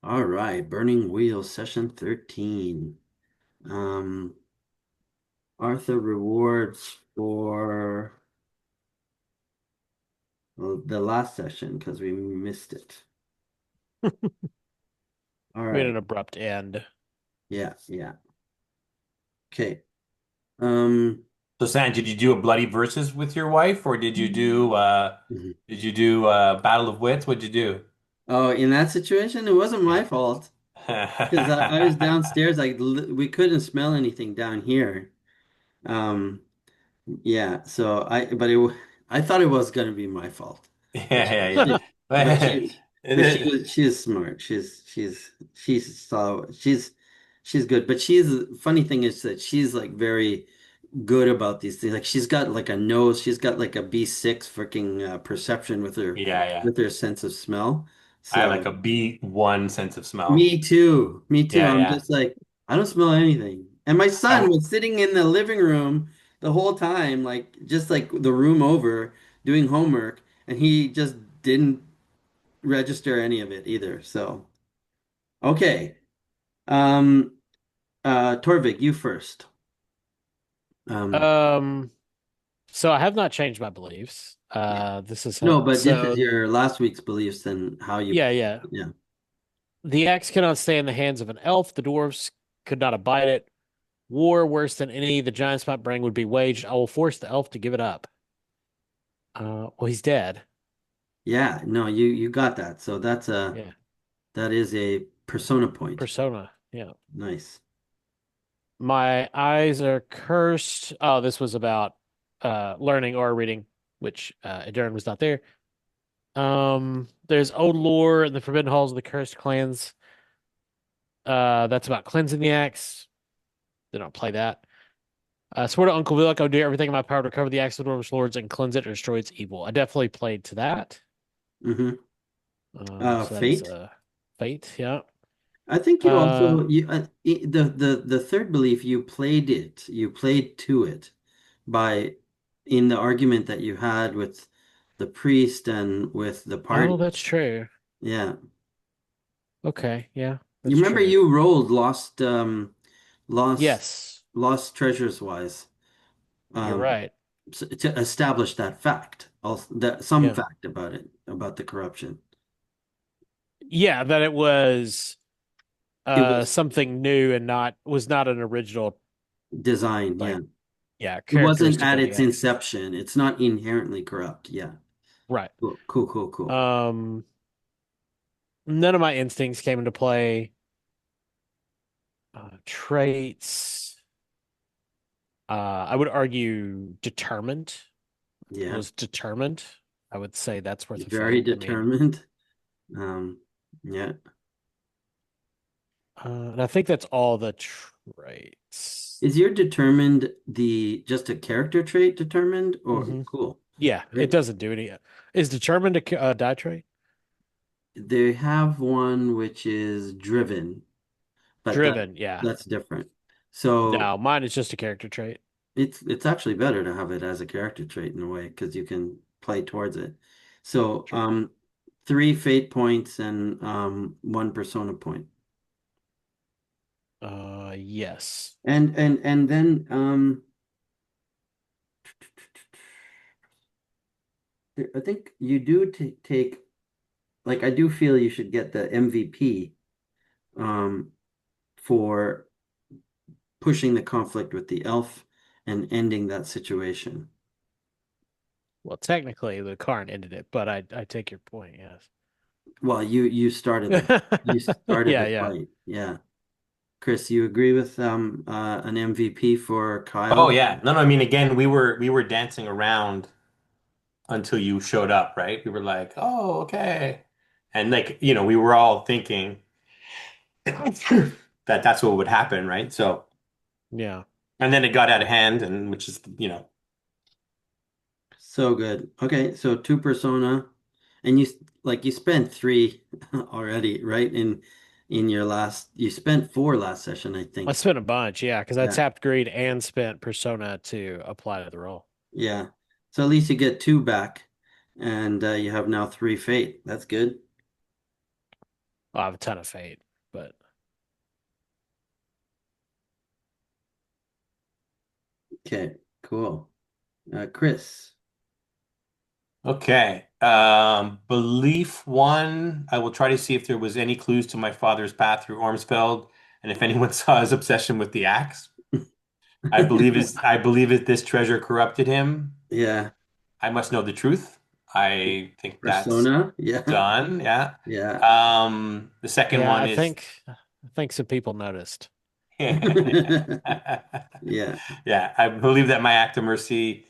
All right, Burning Wheels, session 13. Um, Arthur rewards for the last session because we missed it. All We had right. an abrupt end. Yeah, yeah. Okay. Um, So, Sam, did you do a bloody versus with your wife, or mhm. did you do Battle of Wits? What'd you do? Oh, in that situation, it wasn't my fault because I was downstairs. We couldn't smell anything down here. Um, yeah. I thought it was gonna be my fault. But Yeah, but yeah, she but yeah. she's smart. She's good. But funny thing is that she's like very good about these things. Like she's got like a nose. She's got like a B6 freaking perception Yeah, yeah. with her sense of smell. I have like So a B1 sense of smell. me too. Me too. Yeah, I'm yeah. just like I don't smell anything. And my son I, was sitting in the living room the whole time, like just like the room over doing homework, and he just didn't register any of it either. So, okay. Um, Torvik, you first. Um, Um, so I have not changed my beliefs. yeah. This is No, but this is so your last week's beliefs and how you, yeah, yeah. yeah. The axe cannot stay in the hands of an elf. The dwarves could not abide it. War worse than any the giants might bring would be waged. I will force the elf to give it up. Well, he's dead. Yeah, no, you got that. So Yeah, that is a persona point. persona. Yeah. Nice. My eyes are cursed. Oh, this was about learning or reading, which Adern was not there. There's old lore in the Forbidden Halls of the Cursed Clans. That's about cleansing the axe. Did not play that. Swore to Uncle Vilk, I would do everything in my power to recover the axe of the Dwarvish Lords and cleanse it or destroy its evil. I definitely played to that. Mm-hmm. So that is Fate. fate. Yeah. I think you Uh, also the third belief you played it. You played to it by in the argument that you had with the priest and with the oh, party. that's true. Yeah. Okay, yeah, You that's remember true. you rolled lost Yes, lost treasures wise you're um right. to establish that fact, also that some Yeah. fact about it, about the corruption. Yeah, that it was It was something new and not was not an original design, yeah. like yeah, It wasn't characteristic at of the its axe. inception. It's not inherently corrupt. Yeah. Right. Cool, cool, cool, cool. Um None of my instincts came into play. Traits. I would argue determined Yeah. was determined. I would say that's worth a Very fate. I mean, determined. Um, yeah. and I think that's all the traits. Is your determined the just a character trait determined or Hmm. cool? Yeah, it Great. doesn't do any. Is determined a die trait? They have one which is driven, but Driven, yeah. that's different. So No, mine is just a character trait. it's actually better to have it as a character trait in a way because you can play towards it. So True. three fate points and one persona point. Yes. And then I think you do take like I do feel you should get the MVP um for pushing the conflict with the elf and ending that situation. Well, technically, the Karn ended it, but I take your point. Yes. Well, you started Yeah, the yeah. fight. Yeah. Chris, you agree with an MVP for Oh Kyle? yeah. No, no, I mean again, we were dancing around until you showed up, right? We were like, "Oh, okay." And like, we were all thinking that that's what would happen, right? So, Yeah. and then it got out of hand and which is. So good. Okay, so two persona, and you spent three already, right? In your last, you spent four last session, I I think. spent a bunch, yeah, because I Yeah, tapped greed and spent persona to apply to the role. yeah. So at least you get two back, and you have now three fate. That's good. I have a ton of fate, but Okay, cool. Chris. Okay. Belief one, I will try to see if there was any clues to my father's path through Ormsfeld, and if anyone saw his obsession with the axe. I believe that this treasure corrupted him. Yeah. I must know the truth. I think that's Persona. Yeah. done. Yeah. Yeah. The second yeah, one is I think some people noticed. Yeah. Yeah, I believe that my act of mercy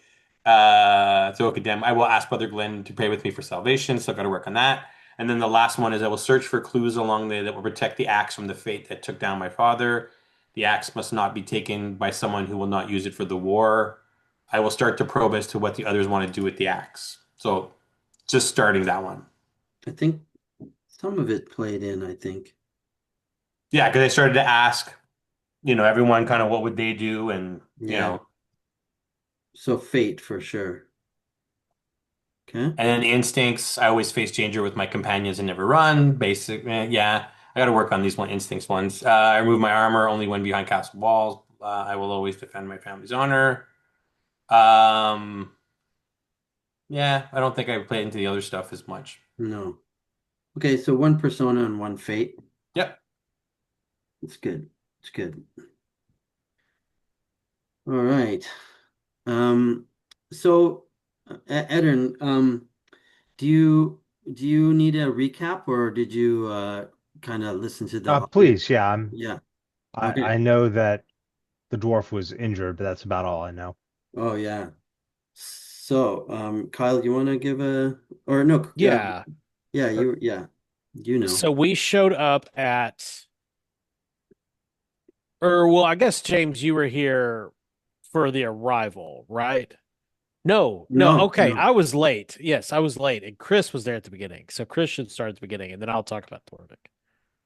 to condemn. I will ask Brother Glenn to pray with me for salvation, so I've got to work on that. And then the last one is I will search for clues along the way that will protect the axe from the fate that took down my father. The axe must not be taken by someone who will not use it for the war. I will start to probe as to what the others want to do with the axe. So just starting that one. I think some of it played in, I think. Yeah, because I started to ask, everyone kind of what would they do, and Yeah. So fate for sure. Okay. and then the instincts, I always face danger with my companions and never run. Basic, yeah. I got to work on these instincts ones. I remove my armor only when behind castle walls. I will always defend my family's honor. Um, yeah, I don't think I played into the other stuff as much. No. Okay, so one persona and one fate. Yep. It's good. It's good. All right. Um, so Edern, do you need a recap or did you kind of listen to the audio? Please, yeah, Yeah. I Okay. know that the dwarf was injured, but that's about all I know. Oh yeah. So, Kyle, you want to give a or no, Yeah. yeah, er, you know. So we showed up at, or well, I guess James, you were here for the arrival, right? No, no. No, Okay, no. I was late. Yes, I was late, and Chris was there at the beginning. So Chris should start at the beginning, and then I'll talk about Torvik.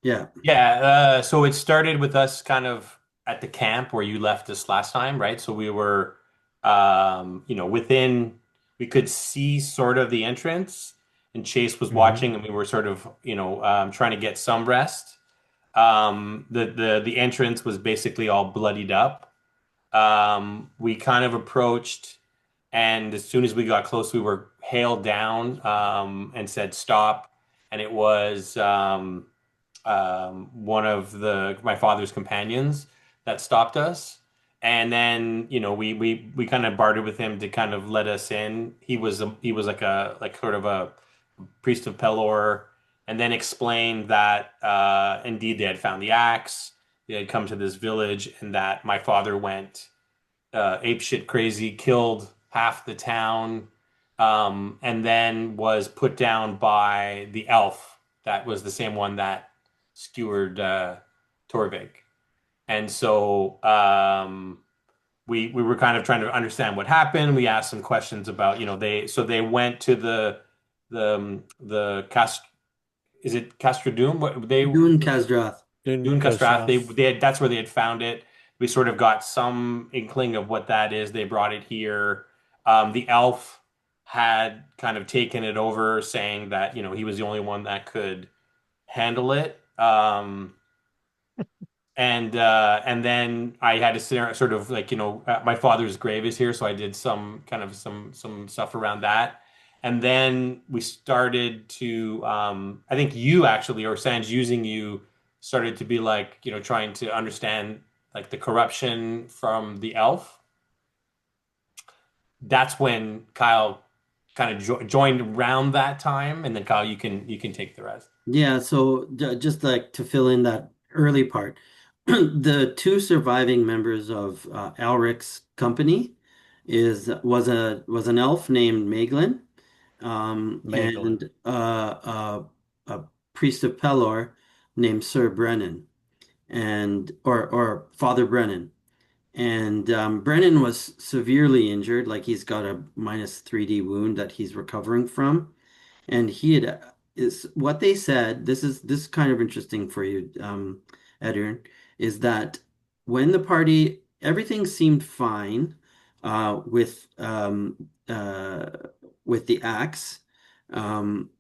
Yeah. Yeah. So it started with us kind of at the camp where you left us last time, right? So we were, within, we could see sort of the entrance, and Chase was Hmm. watching, and we were sort of, trying to get some rest. The entrance was basically all bloodied up. We kind of approached, and as soon as we got close, we were hailed down, and said stop. And it was one of my father's companions that stopped us. And then, we kind of bartered with him to kind of let us in. He was like sort of a priest of Pelor, and then explained that indeed they had found the axe. They had come to this village, and that my father went apeshit crazy, killed half the town, and then was put down by the elf that was the same one that skewered Torvik. And so we were kind of trying to understand what happened. We asked some questions about, they went to the cast, is it Castradum? What they Dune Kazdrath. Dune Dune Castrath, Kostrath. that's where they had found it. We sort of got some inkling of what that is. They brought it here. The elf had kind of taken it over, saying that, he was the only one that could handle it. And then I had to sit there, sort of like, my father's grave is here, so I did some kind of some stuff around that. And then we started to, I think you actually, or Sans using you, started to be like, trying to understand like the corruption from the elf. That's when Kyle kind of joined around that time, and then Kyle, you can take the rest. Yeah, so just like to fill in that early part, the two surviving members of Alric's company was an elf named Maeglin, Magdalene. and a priest of Pelor named Sir Brennan, and or Father Brennan. And Brennan was severely injured, like he's got a minus 3D wound that he's recovering from. And he had is what they said, this is kind of interesting for you, Edern, is that when the party, everything seemed fine uh, with um, uh, with the axe um,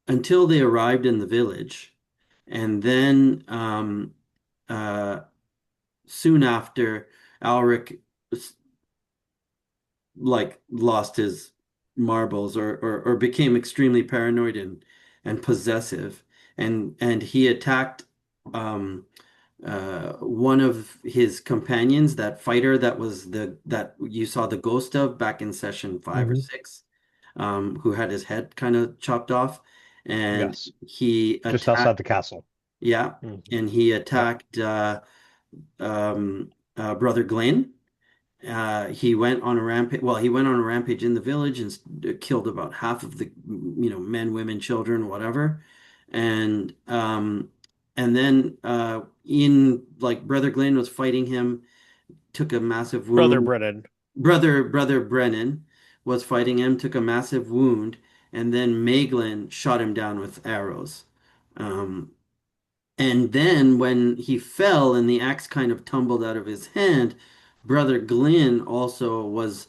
until they arrived in the village. And then uh, soon after, Alric like lost his marbles or became extremely paranoid and possessive and he attacked um one of his companions, that fighter that was the that you saw the ghost of back in session 5 or 6, who had his head kind of chopped off, and Yes. he Just outside attacked, the castle. yeah, Mhm. and he Yep. attacked Brother Glenn. He went on a rampage. Well, he went on a rampage in the village and killed about half of the, men, women, children, whatever. And then in like Brother Glenn was fighting him, took a massive Brother wound. Brennan. Brother Brennan was fighting him, took a massive wound, and then Maeglin shot him down with arrows. Um, and then when he fell and the axe kind of tumbled out of his hand, Brother Glynn also was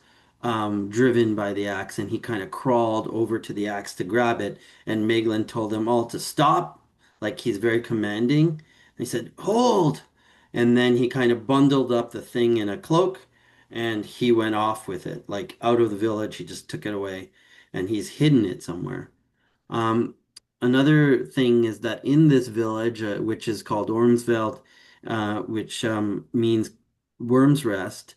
driven by the axe and he kind of crawled over to the axe to grab it. And Meglin told them all to stop, like he's very commanding. And he said, "Hold!" And then he kind of bundled up the thing in a cloak and he went off with it, like out of the village. He just took it away and he's hidden it somewhere. Um, Another thing is that in this village, which is called Ormsveld, which means worm's rest,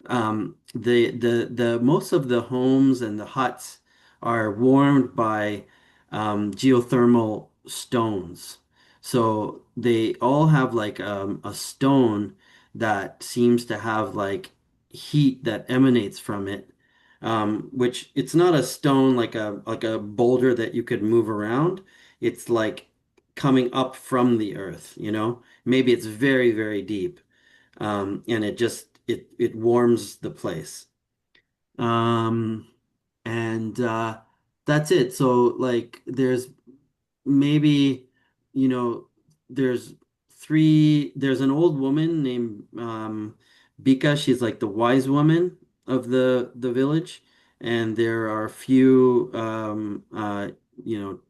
the most of the homes and the huts are warmed by geothermal stones. So they all have like a stone that seems to have like heat that emanates from it, which it's not a stone like a boulder that you could move around. It's like coming up from the earth, you know? Maybe it's very, very deep. And it warms the place. Um, and that's it. So like there's maybe, you know, there's there's an old woman named Bika. She's like the wise woman of the village. And there are a few you know,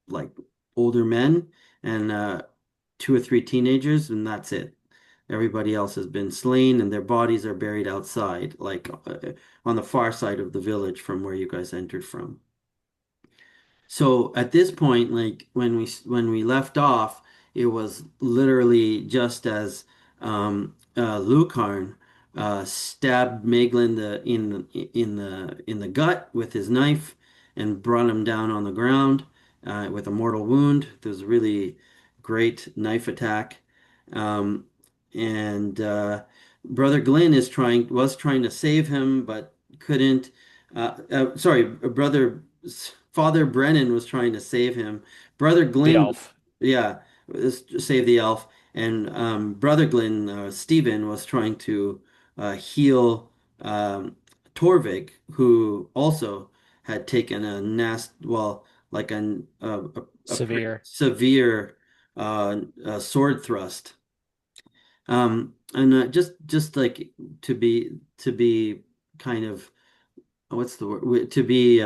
like older men and two or three teenagers, and that's it. Everybody else has been slain and their bodies are buried outside, like on the far side of the village from where you guys entered from. So at this point, like when we left off, it was literally just as Lucarn stabbed Maeglin in the gut with his knife and brought him down on the ground with a mortal wound. It was a really great knife attack, um, and Brother Glenn was trying to save him but couldn't. Sorry, brother. Father Brennan was trying to save him. Brother The Glenn, elf. yeah, save the elf. And Brother Glenn, Stephen, was trying to heal Torvig, who also had taken like a pretty Severe. severe sword thrust. And just like to be kind of what's the word? To be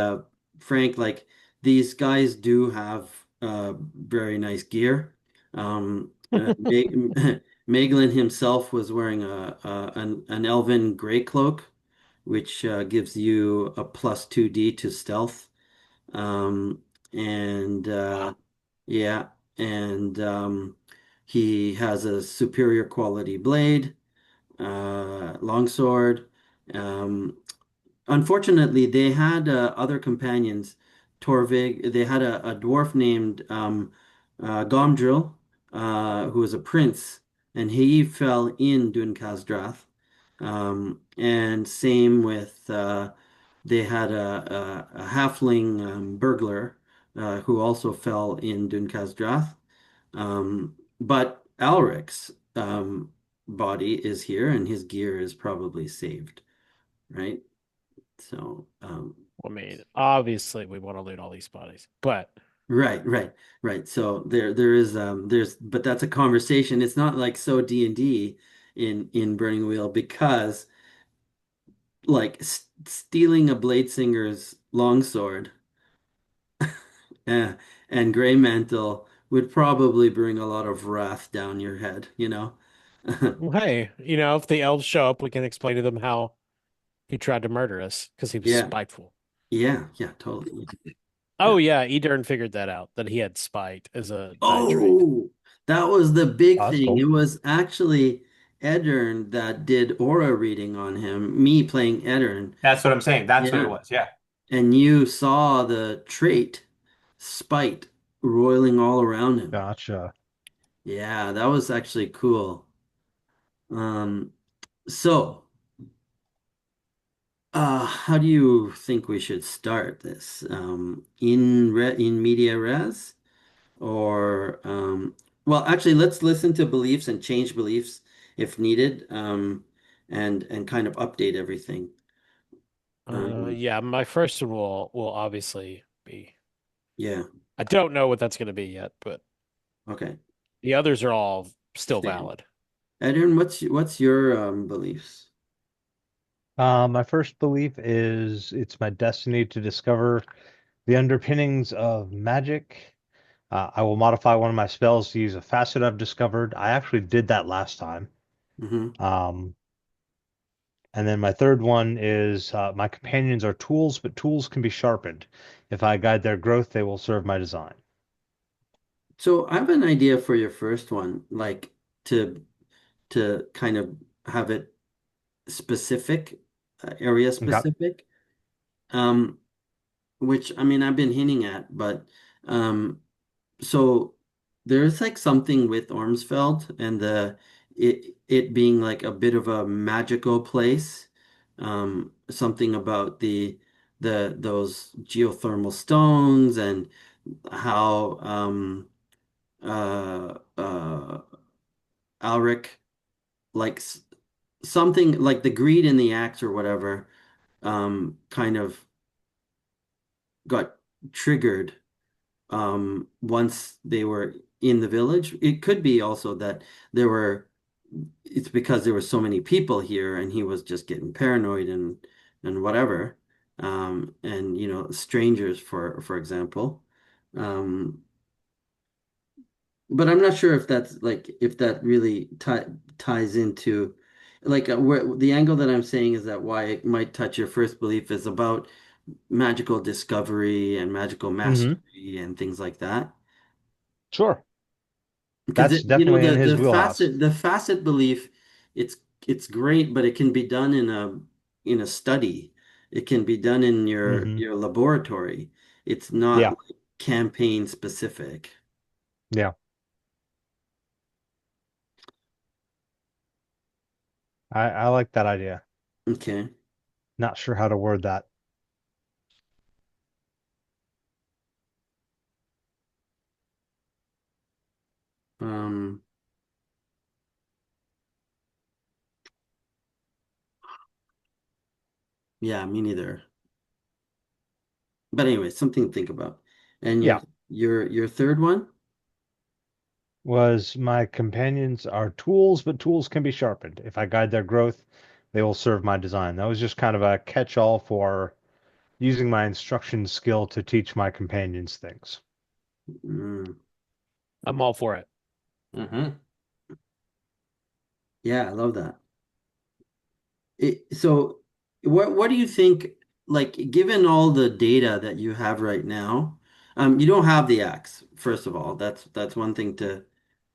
frank, like these guys do have very nice gear. Maeglin himself was wearing an elven gray cloak, which gives you a +2D to stealth. Um, and Wow. yeah, and he has a superior quality blade, longsword. Um, Unfortunately, they had other companions. Torvig, they had a dwarf named Gomdril, who was a prince, and he fell in Dun Casdrath. And same with they had a halfling burglar who also fell in Dun Casdrath. But Alric's body is here, and his gear is probably saved, right? So, I mean, obviously we want to loot all these bodies, but right. So there is but that's a conversation. It's not like so D&D in Burning Wheel because like stealing a Bladesinger's longsword uh, and Grey Mantle would probably bring a lot of wrath down your head, you know? Well, hey, if the elves show up, we can explain to them how he tried to murder us because he was Yeah, spiteful. yeah, yeah, totally. Yeah. Oh yeah, Edern figured that out, that he had spite as a giant trait. Oh, that was the big Oh, that's thing. It cool. was actually Edern that did aura reading on him, me playing Edern. That's what I'm saying. That's what it Yeah. was. Yeah. And you saw the trait, spite, roiling all around him. Gotcha. Yeah, that was actually cool. Um, so, how do you think we should start this? In media res, or well, actually, let's listen to beliefs and change beliefs if needed, and kind of update everything. Um, Yeah, my first one will obviously be. yeah, I don't know what that's going to be yet, but okay. the others are all still Same. valid. Adrian, what's your beliefs? My first belief is it's my destiny to discover the underpinnings of magic. I will modify one of my spells to use a facet I've discovered. I actually did that last time. Hmm. Um, and then my third one is my companions are tools, but tools can be sharpened. If I guide their growth, they will serve my design. So I have an idea for your first one, like to to kind of have it specific, area Okay. specific. Um, which I mean I've been hinting at, but um, so there's like something with Ormsfeld and it being like a bit of a magical place. Something about the those geothermal stones and how Alric likes something like the greed in the axe or whatever kind of got triggered once they were in the village. It could be also that there were it's because there were so many people here and he was just getting paranoid and whatever. And strangers for example. Um, but I'm not sure if that's like if that really ties into like where the angle that I'm saying is that why it might touch your first belief is about magical discovery and magical Hmm. mastery and things like that. Sure. Because That's you know definitely in his the wheelhouse. facet belief, it's it's great, but it can be done in a study. It can be done in Hmm. your laboratory. It's not Yeah. like campaign specific. Yeah. I like that idea. Okay. Not sure how to word that. Um, yeah, me neither. But anyway, something to think about. And Yeah. your third one? Was my companions are tools, but tools can be sharpened. If I guide their growth, they will serve my design. That was just kind of a catch-all for using my instruction skill to teach my companions things. Mm, I'm all for it. Hmm. yeah, I love that. So what do you think, like, given all the data that you have right now, you don't have the axe, first of all. That's one thing to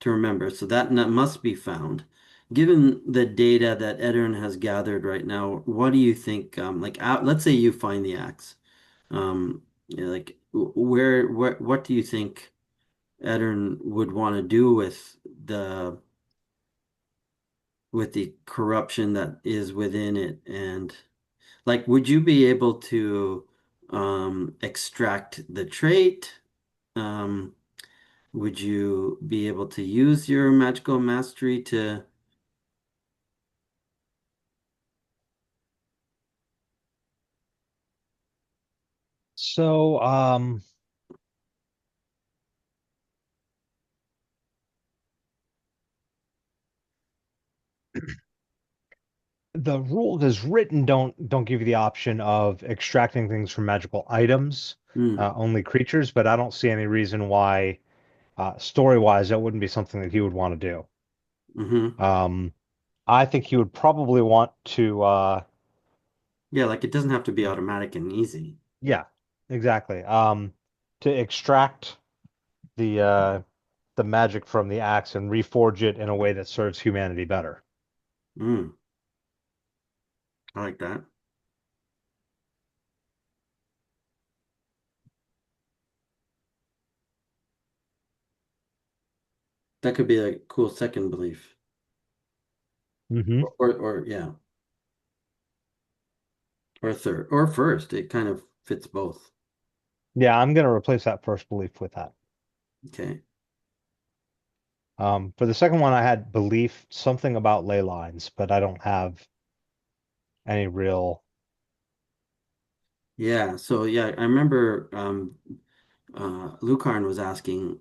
remember. So that must be found. Given the data that Edern has gathered right now, what do you think, like, let's say you find the axe. Yeah, like, where, what do you think Edern would want to do with the corruption that is within it and like, would you be able to extract the trait? Um, would you be able to use your magical mastery to? So, the rules as written don't give you the option of extracting things from magical items, Hmm, only creatures, but I don't see any reason why Story-wise, that wouldn't be something that he would want to do. Hmm. I think he would probably want to, Yeah, like it doesn't have to be automatic and easy. yeah, exactly. To extract the magic from the axe and reforge it in a way that serves humanity better. Mm, I like that. That could be a cool second belief. Hmm. Or yeah, or third, or first. It kind of fits both. Yeah, I'm gonna replace that first belief with that. Okay. For the second one, I had belief something about ley lines, but I don't have any real. Yeah, so yeah, I remember Lucarn was asking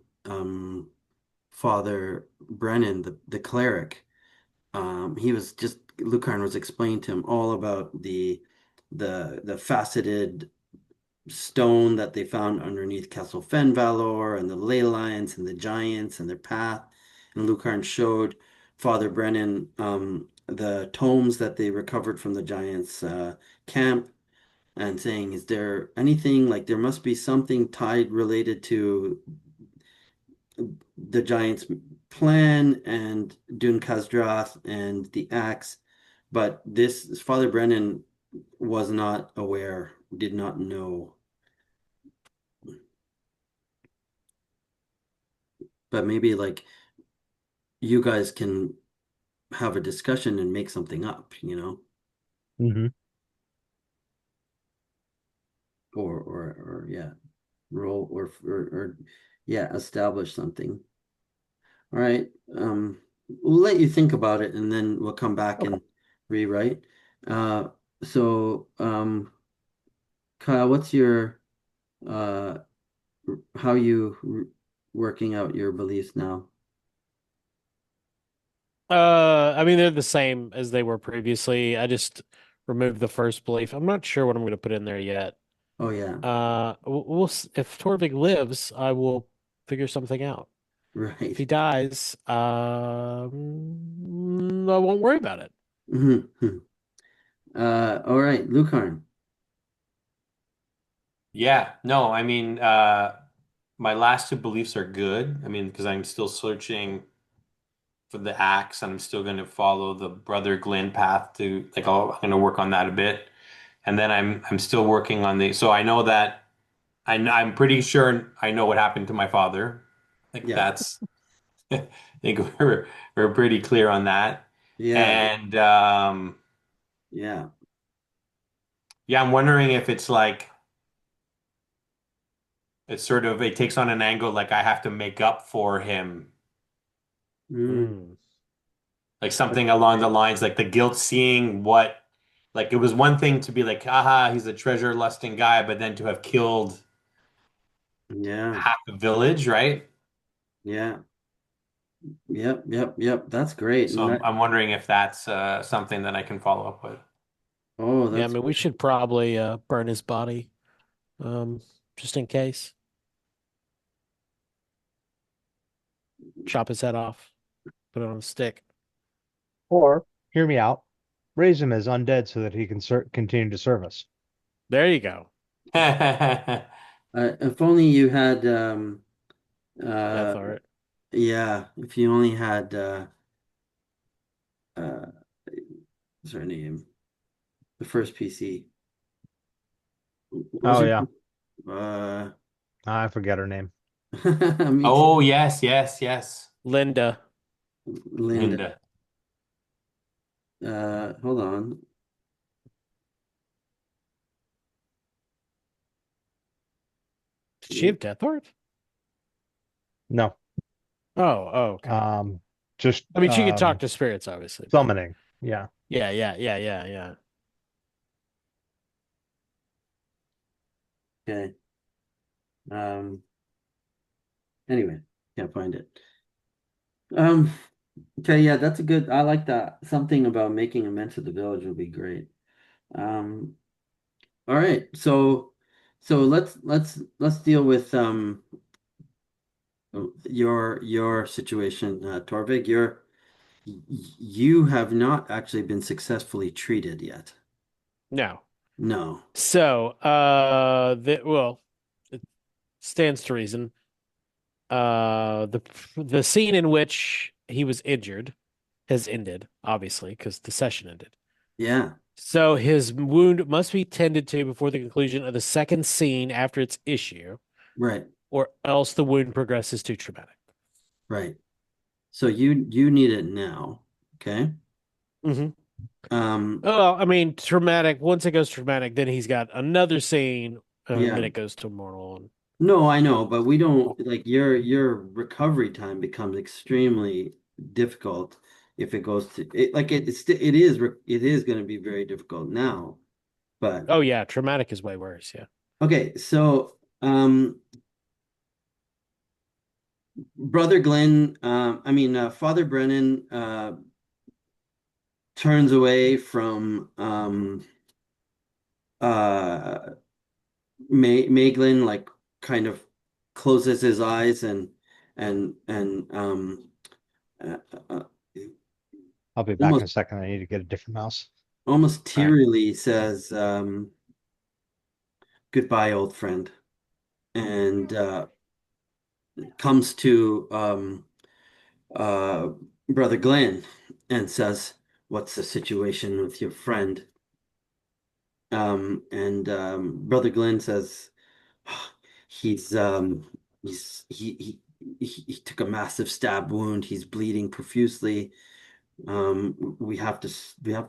Father Brennan, the cleric. He was just Lucarn was explaining to him all about the faceted stone that they found underneath Castle Fenvalor and the ley lines and the giants and their path. And Lucarn showed Father Brennan the tomes that they recovered from the giants' camp and saying, is there anything like there must be something tied related to the giants' plan and Dun Khazdrath and the axe? But this Father Brennan was not aware, did not know. But maybe like you guys can have a discussion and make something up, Hmm. or yeah, roll or yeah, establish something. All right. We'll let you think about it and then we'll come back Okay. and rewrite. Uh, so, Kyle, what's your uh, how you working out your beliefs now? I mean, they're the same as they were previously. I just removed the first belief. I'm not sure what I'm going to put in there yet. Oh yeah, If Torvik lives, I will figure something out. If he right. dies, I won't worry about it. Mhm. All right, Lucarn. Yeah, no, I mean, my last two beliefs are good. I mean, because I'm still searching for the axe, and I'm still going to follow the Brother Glenn path to like I'm going to work on that a bit, and then I'm still working on the. So I know that I'm pretty sure I know what happened to my father. Like Yeah, that's I think we're pretty clear on that, yeah, and yeah. yeah, I'm wondering if it's like it's sort of it takes on an angle like I have to make up for him. Mm, Mm. Like something along the lines like the guilt seeing what like it was one thing to be like aha he's a treasure lusting guy but then to have killed yeah, half the village, right? yeah. Yep, yep, yep. That's great. So And I'm, that, I'm wondering if that's something that I can follow up with. oh, Yeah, I that's mean, we great. should probably burn his body, um, just in case. Chop his head off, put it on a stick. Or, hear me out, raise him as undead so that he can continue to serve us. There you go. If only you had Death uh art. yeah, if you only had uh what's her name? The first PC. What was Oh her yeah, name? Uh I forget her name. me Oh too. yes, yes, yes. Linda. Linda. Linda. Hold on. Did she have death art? No, Oh, oh, okay. um, just I mean, she could talk to spirits, obviously, but summoning. Yeah. yeah, yeah, yeah, yeah, yeah. Okay. Um anyway, can't find it. Um okay, yeah, that's a good I like that. Something about making amends to the village would be great. Um all right. So let's deal with your situation, Torvig. You have not actually been successfully treated yet. No. No. So, well, it stands to reason. The scene in which he was injured has ended, obviously, because the session ended. Yeah. So his wound must be tended to before the conclusion of the second scene after its issue, Right. or else the wound progresses to traumatic. Right. So you need it now. Okay. Mm-hmm. Um, Well, I mean, traumatic. Once it goes traumatic, then he's got another scene, and yeah. then it goes to mortal. And No, I know, but we don't like your recovery time becomes extremely difficult if it goes to it like it is going to be very difficult now. But oh yeah, traumatic is way worse. Yeah. okay, so Brother Glenn, Father Brennan turns away from uh Maeglin, like kind of closes his eyes and uh, uh, I'll be back in almost a second. I need to get a different mouse. almost All right. tearily says, "Goodbye, old friend," and comes to uh, Brother Glenn and says, "What's the situation with your friend?" And Brother Glenn says, "He's he took a massive stab wound. He's bleeding profusely. We have to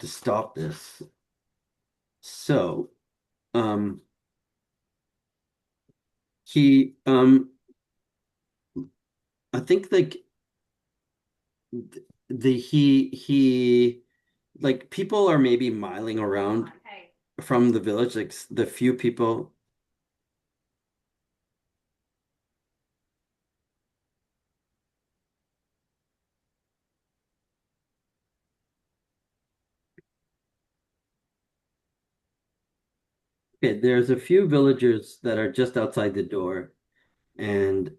stop this." So, um, he I think like he like people are maybe miling around from the village, like the few people. Okay, there's a few villagers that are just outside the door, and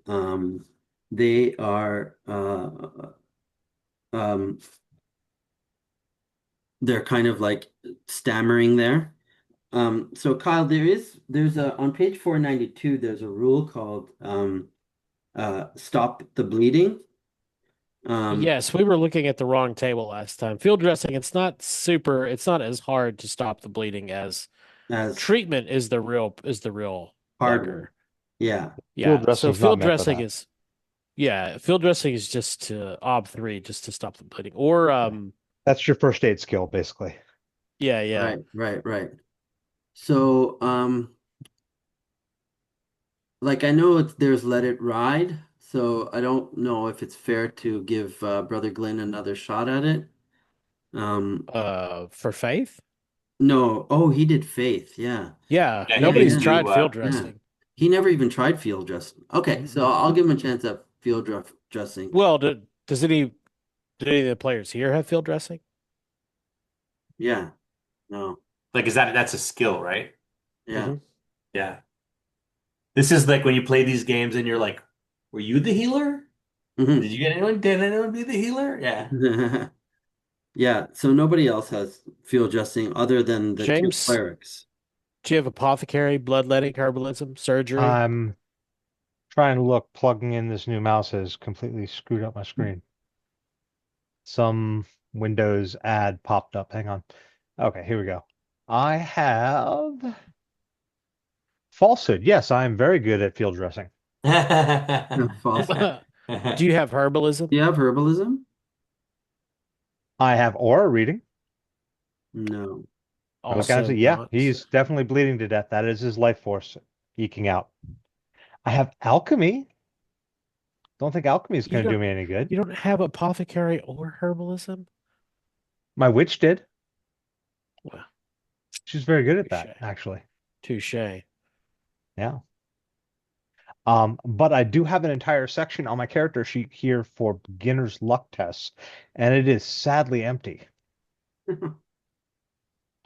they are um they're kind of like stammering there. So Kyle, there's a on page 492, there's a rule called stop the bleeding. Um, Yes, we were looking at the wrong table last time. Field dressing, it's not as hard to stop the bleeding as as treatment is the real hard one. bugger. Yeah. Field Yeah. So dressing's not meant for that. field dressing is just to ob 3 just to stop the bleeding. Or Yeah. That's your first aid skill, basically. yeah, yeah. Right. So, like I know there's Let It Ride, so I don't know if it's fair to give Brother Glenn another shot at it. Um, For faith? no, oh, he did Faith, yeah, Yeah, Yeah, he yeah, needs nobody's to yeah, tried field yeah. dressing. He never even tried field dressing. Okay, so Mm-mm. I'll give him a chance at dressing. Well, did any of the players here have field dressing? Yeah, no, like that's a skill, right? yeah. Hmm. Yeah. This is like when you play these games and you're like, were you the healer? Mhm. Did you get anyone? Did anyone be the healer? Yeah. Yeah, so nobody else has field dressing other than the two James, clerics. do you have apothecary, bloodletting, herbalism, surgery? I'm trying to look, plugging in this new mouse has completely screwed up my screen. Some Windows ad popped up. Hang on. Okay, here we go. I have falsehood. Yes, I am very good at field dressing. No, false. Do you have herbalism? Do you have herbalism? I have aura reading. No. Look at Also it. Yeah, not. he's definitely bleeding to death. That is his life force eking out. I have alchemy. Don't think alchemy is You going to do don't me any good. you don't have apothecary or herbalism? My witch did. Well, She's very good at that, touche. actually. Touche. Yeah. But I do have an entire section on my character sheet here for beginner's luck tests, and it is sadly empty.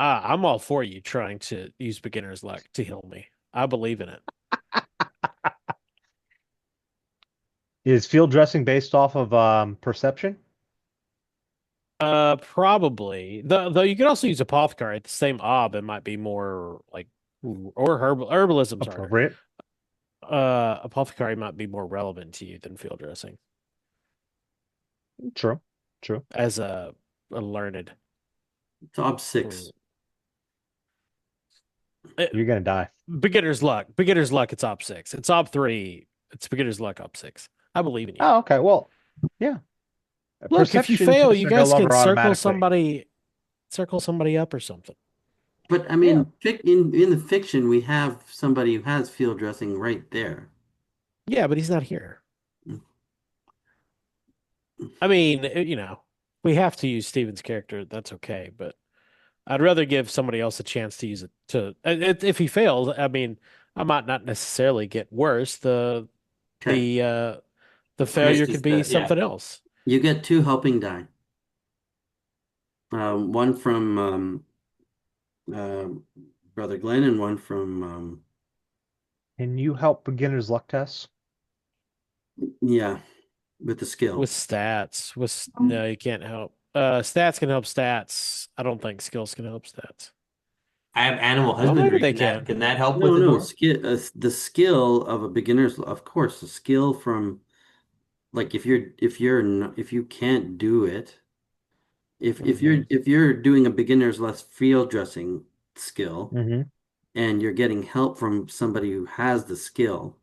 I'm all for you trying to use beginner's luck to heal me. I believe in it. Is field dressing based off of perception? Probably. Though you could also use apothecary at the same ob. It might be more like, or herbalism. Sorry, Appropriate. apothecary might be more relevant to you than field dressing True. True. as a learned. Top six. You're gonna die. Beginner's luck. Beginner's luck. It's op six. It's op three. It's beginner's luck op six. I believe in you. Oh, okay. Well, yeah. Look, if you Perception fail, takes you a go guys can lover automatically. circle somebody up or something. But I Yeah. mean, in the fiction, we have somebody who has field dressing right there. Yeah, but he's not here. I mean, we have to use Steven's character. That's okay, but I'd rather give somebody else a chance to use it if he fails, I mean, I might not necessarily get worse. Okay. The Risk failure is could be yeah. something else. You get two helping die. One from uh, Brother Glenn and one from Can you help beginner's luck tests? yeah, with the skill. With stats. No, you can't help. Stats can help stats. I don't think skills can help stats. I have animal Well, maybe husbandry. they Can that can. can that help No, with the no, dwarf? the skill of a beginner's, of course, the skill from like if you can't do it, if you're doing a beginner's less field dressing skill Mm-hmm. and you're getting help from somebody who has the skill,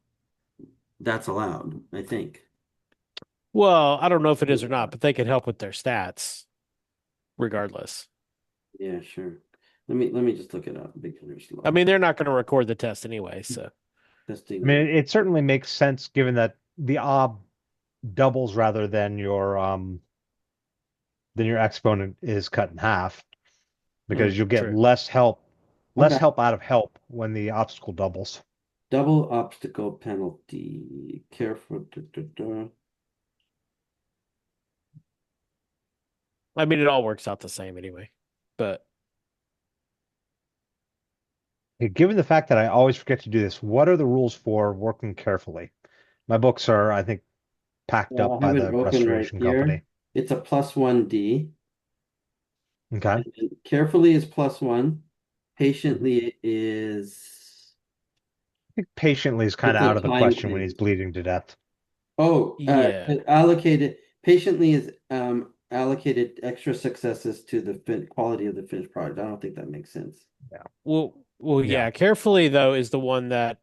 that's allowed, I think. Well, I don't know if it is or not, but they can help with their stats regardless. Yeah, sure. Let me just look it up. Beginner's I luck mean, they're not going to record the test anyway, so. I testing. mean, it certainly makes sense given that the ob doubles rather than your exponent is cut in half because you'll get True. less help Okay. out of help when the obstacle doubles. Double obstacle penalty. Careful. I mean, it all works out the same anyway, but Given the fact that I always forget to do this, what are the rules for working carefully? My books are, I think, packed Well, up I by have it the open right restoration here. company. It's a +1D. Okay. And carefully is +1. Patiently is I think patiently is kind it's of a out of the time question when he's thing. bleeding to death. Oh, yeah. allocated patiently is allocated extra successes to the quality of the finished product. I don't think that makes sense. Well, Yeah. yeah. Carefully though is the one that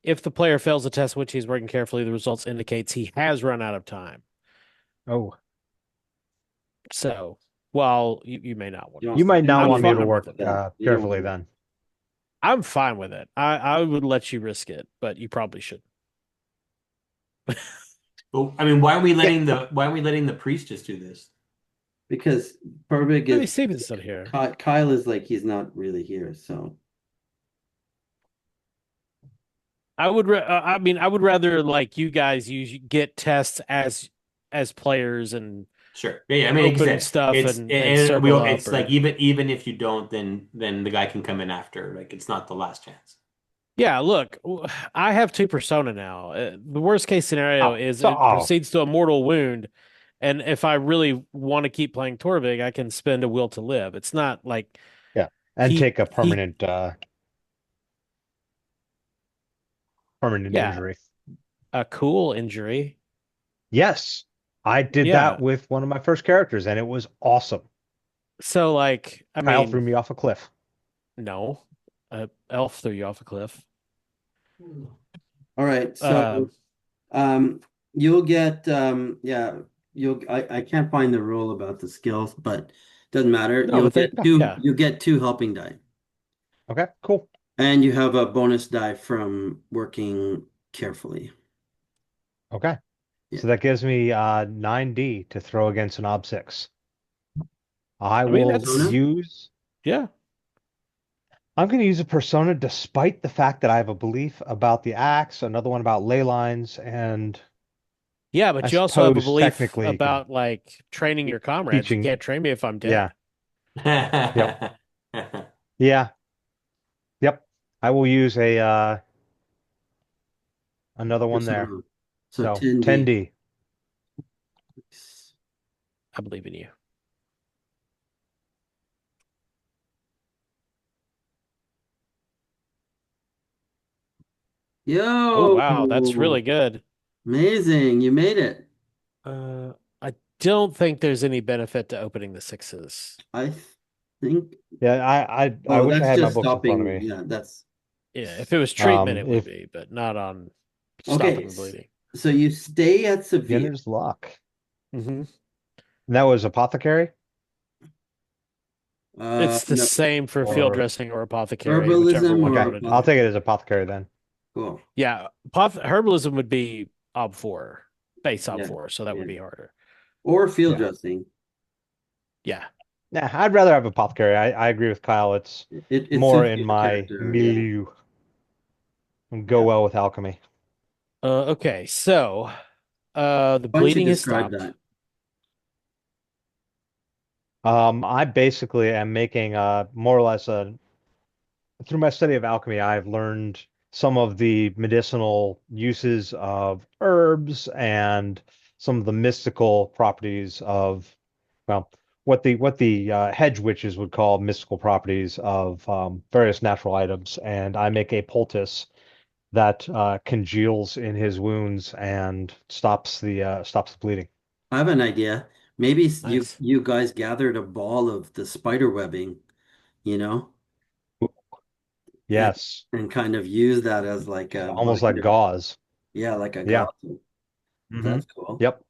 if the player fails a test which he's working carefully, the results indicates he has run out of time. Oh, So, while you may not want You to you use might that, not I'm want me to fine work with it. You don't carefully want then. I'm fine with it. I would let you risk it, but you probably should. Well, I mean, why are we letting the priest just do this? because Perbig Maybe is Steven's not here. Kyle is like he's not really here, so I mean, I would rather like you guys get tests as players and Sure. Yeah, I mean, open stuff and circle up it's like or even if you don't, then the guy can come in after. Like it's not the last chance. yeah. Look, I have two persona now. The worst case scenario is it Oh, proceeds to a mortal wound, and if I really want to keep playing Torvig, I can spend a will to live. It's not like yeah. And he take a he permanent yeah, injury. a cool injury. Yes. I did Yeah. that with one of my first characters and it was awesome. So like, I Kyle threw mean, me off a cliff. no, elf threw you off a cliff. all right. Um, So you'll get yeah, I can't find the rule about the skills, but doesn't matter. no, but they yeah. You get two helping die. Okay, cool. And you have a bonus die from working carefully. Okay. Yeah. So that gives me 9D to throw against an ob 6. I mean, will that's- use Yeah. I'm going to use a persona despite the fact that I have a belief about the axe, another one about ley lines, and Yeah, but I you also have a suppose belief technically about like training your comrades. You teaching. can't train me if I'm Yeah. dead. Yep. Yeah. Yep. I will use a another one there. So So 10D. 10D. I believe in you. Oh, Yo, wow, that's really good. amazing. You made it. I don't think there's any benefit to opening the sixes. I think, Yeah, I oh, wish I that's had my just books in front of stopping. me. Yeah, that's Yeah, if it was treatment, it would If be, but not on okay. stopping the bleeding. So you stay at Seville. beginner's luck. Hmm. And that was apothecary It's the No, same for field or dressing or apothecary, whichever herbalism one you or okay. want to I'll do. take apothecary. it as apothecary then. Cool. Yeah, herbalism would be ob four, base ob Yeah, four, so that yeah. would be harder. Or field Yeah. dressing. Yeah. Nah, I'd rather have apothecary. I agree with Kyle. It's It more suits in your my character. Yeah, milieu and go yeah. well with alchemy. Okay, so the Why don't you bleeding has describe stopped. that? I basically am making more or less a through my study of alchemy, I've learned some of the medicinal uses of herbs and some of the mystical properties of, well, what the hedge witches would call mystical properties of various natural items. And I make a poultice that congeals in his wounds and stops the bleeding. I have an idea. Maybe you Nice. you guys gathered a ball of the spider webbing, you know, and Yes, kind of use that as like a almost like binder. gauze. Yeah, like a Yeah. gauze. Hmm. That's cool. Yep.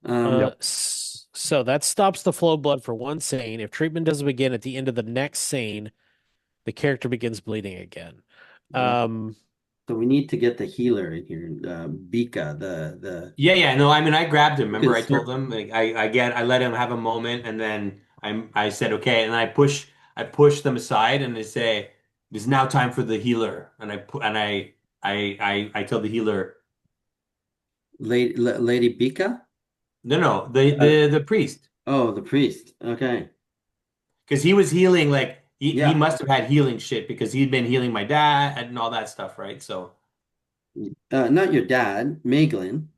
Yep. So that stops the flow of blood for one scene. If treatment doesn't begin at the end of the next scene, the character begins bleeding again. Uh, Um, so we need to get the healer in here, Bika, the Yeah, yeah. No, I mean, I grabbed him. who Remember, could I told serve. him like I let him have a moment, and then I said okay, and I push them aside, and I say it's now time for the healer, and I tell the healer, Lady Bika. no, no, Uh, the priest, oh, the priest. Okay. because he was healing like he Yeah. must have had healing shit because he'd been healing my dad and all that stuff, right? So Not your dad, Meglin.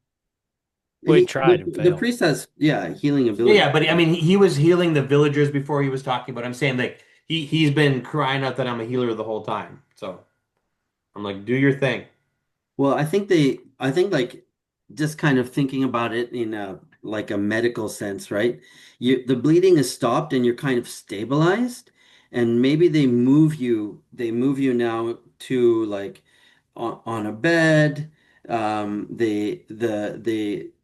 we tried and The failed. priest has, yeah, healing yeah, ability. yeah, but I mean, he was healing the villagers before he was talking, but I'm saying like he's been crying out that I'm a healer the whole time, so. I'm like, do your thing. Well, I think like just kind of thinking about it in a like a medical sense, right? The bleeding is stopped and you're kind of stabilized, and maybe they move you now to like on a bed.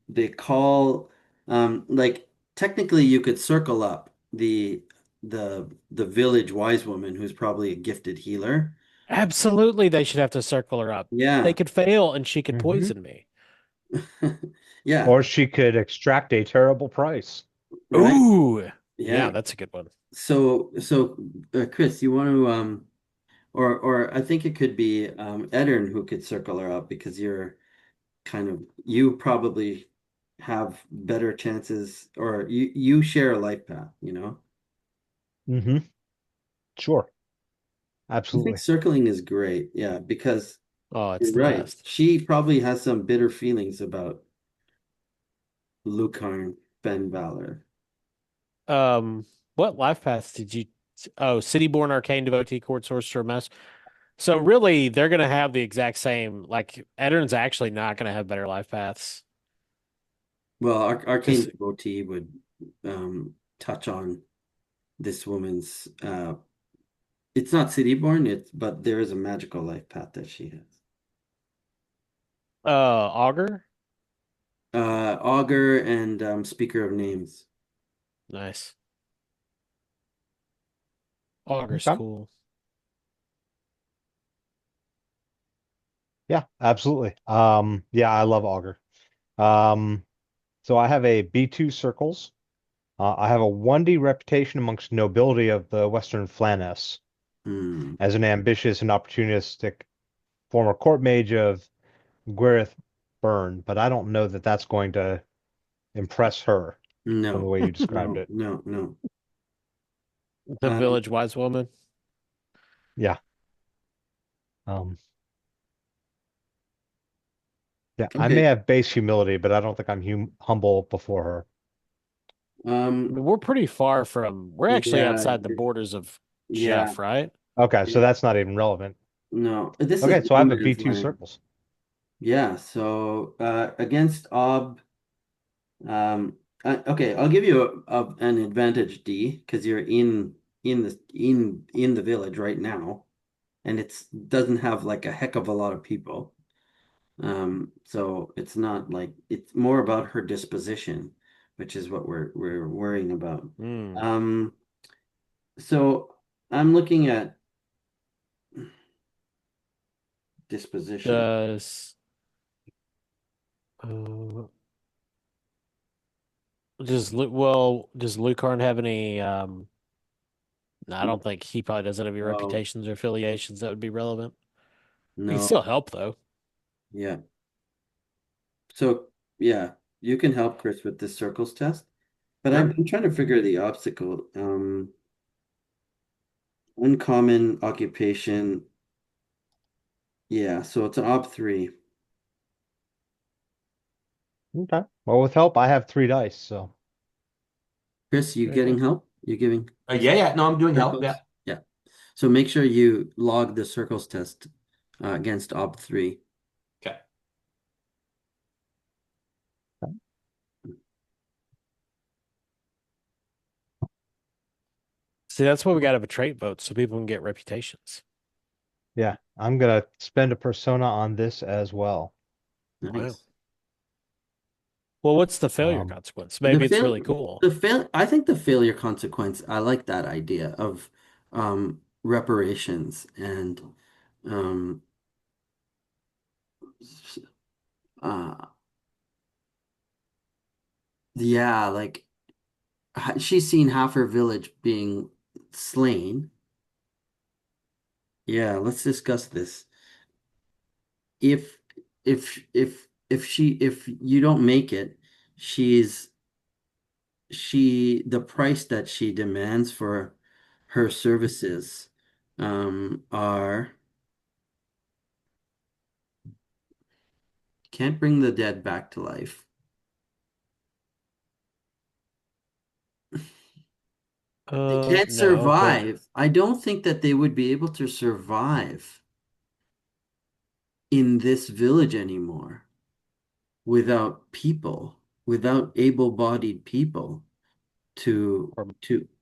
They call like technically you could circle up the village wise woman who's probably a gifted healer. Absolutely, they should have to circle her up. They Yeah. could fail and she could Hmm. poison me. Yeah, Or she could extract a terrible price. right. Ooh, yeah, Yeah. that's a good one. So Chris, you want to or I think it could be Eddern who could circle her up because you probably have better chances or you share a life path, you know? Hmm. Sure. I think Absolutely. circling is great. Yeah, because Oh, it's you're the right. best. She probably has some bitter feelings about Lucarn Ben Valor. Um, what life paths did you? Oh, City-born Arcane Devotee, Court Sorcerer, Master. So really, they're gonna have the exact same. Like Eddern's actually not gonna have better life paths Well, Arcane because Devotee would touch on this woman's it's not city-born, but there is a magical life path that she has. Augur, Augur and Speaker of Names. nice. Augur's Okay. cool. Yeah, absolutely. Yeah, I love Augur. Um, so I have a B2 circles. I have a 1D reputation amongst nobility of the Western Flaness Hmm. as an ambitious and opportunistic former court mage of Gwerith Burn, but I don't know that that's going to impress her from the No, way you described no, it. no, no. The village wise woman. Yeah. Um, Yeah, I may Okay. have base humility, but I don't think I'm humble before her. I Um, mean, we're pretty far from, we're actually yeah, outside the borders of yeah, Jeff, right? Okay, so yeah. that's not even relevant. No, this is Okay, so I no have a man's B2 land. circles. Yeah, so against Ob, okay, I'll give you an advantage D because you're in the village right now, and it's doesn't have like a heck of a lot of people. So it's not like it's more about her disposition, which is what we're worrying about. Hmm. Um, so I'm looking at disposition. Does, uh, does Lucarn have any, no, I don't think he probably doesn't have any Oh, reputations or affiliations that would be relevant. He can no, still help though. yeah. So yeah, you can help Chris with this circles test, but I've Sure. been trying to figure the obstacle. Uncommon occupation. Yeah, so it's an op three. Okay. Well, with help, I have 3 dice, so Chris, you There you getting go. help? You giving Yeah, yeah. No, I'm doing help. Yeah. circles? Yeah. So make sure you log the circles test against op three. Okay. See, that's why we got to have a trait vote so people can get reputations. yeah, I'm gonna spend a persona on this as well. Wow. Nice. Well, what's the failure Um, consequence? The Maybe it's fail really cool. the fail I think the failure consequence, I like that idea of reparations and um s- uh yeah, like she's seen half her village being slain. Yeah, let's discuss this. If if you don't make it, she's the price that she demands for her services are can't bring the dead back to life. They can't No, but survive. I don't think that they would be able to survive in this village anymore without people, without able-bodied people to or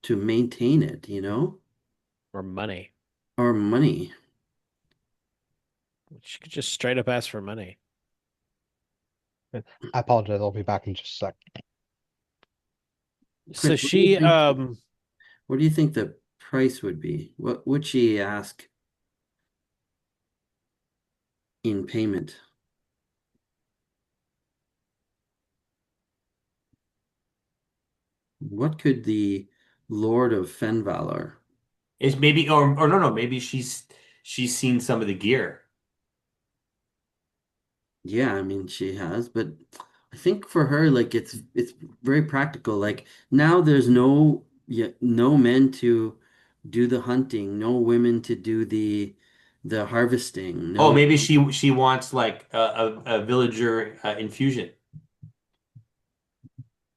to maintain it, you know, or money. or money. She could just straight up ask for money. I apologize. I'll be back in just a sec. So Chris, what do you she think? What do you think the price would be? What would she ask in payment? What could the Lord of Fenvalor? Is maybe or no, no, maybe she's seen some of the gear. Yeah, I mean she has, but I think for her, like it's very practical. Like now there's no yeah, no men to do the hunting, no women to do the harvesting, Oh, no maybe she wants like a villager infusion.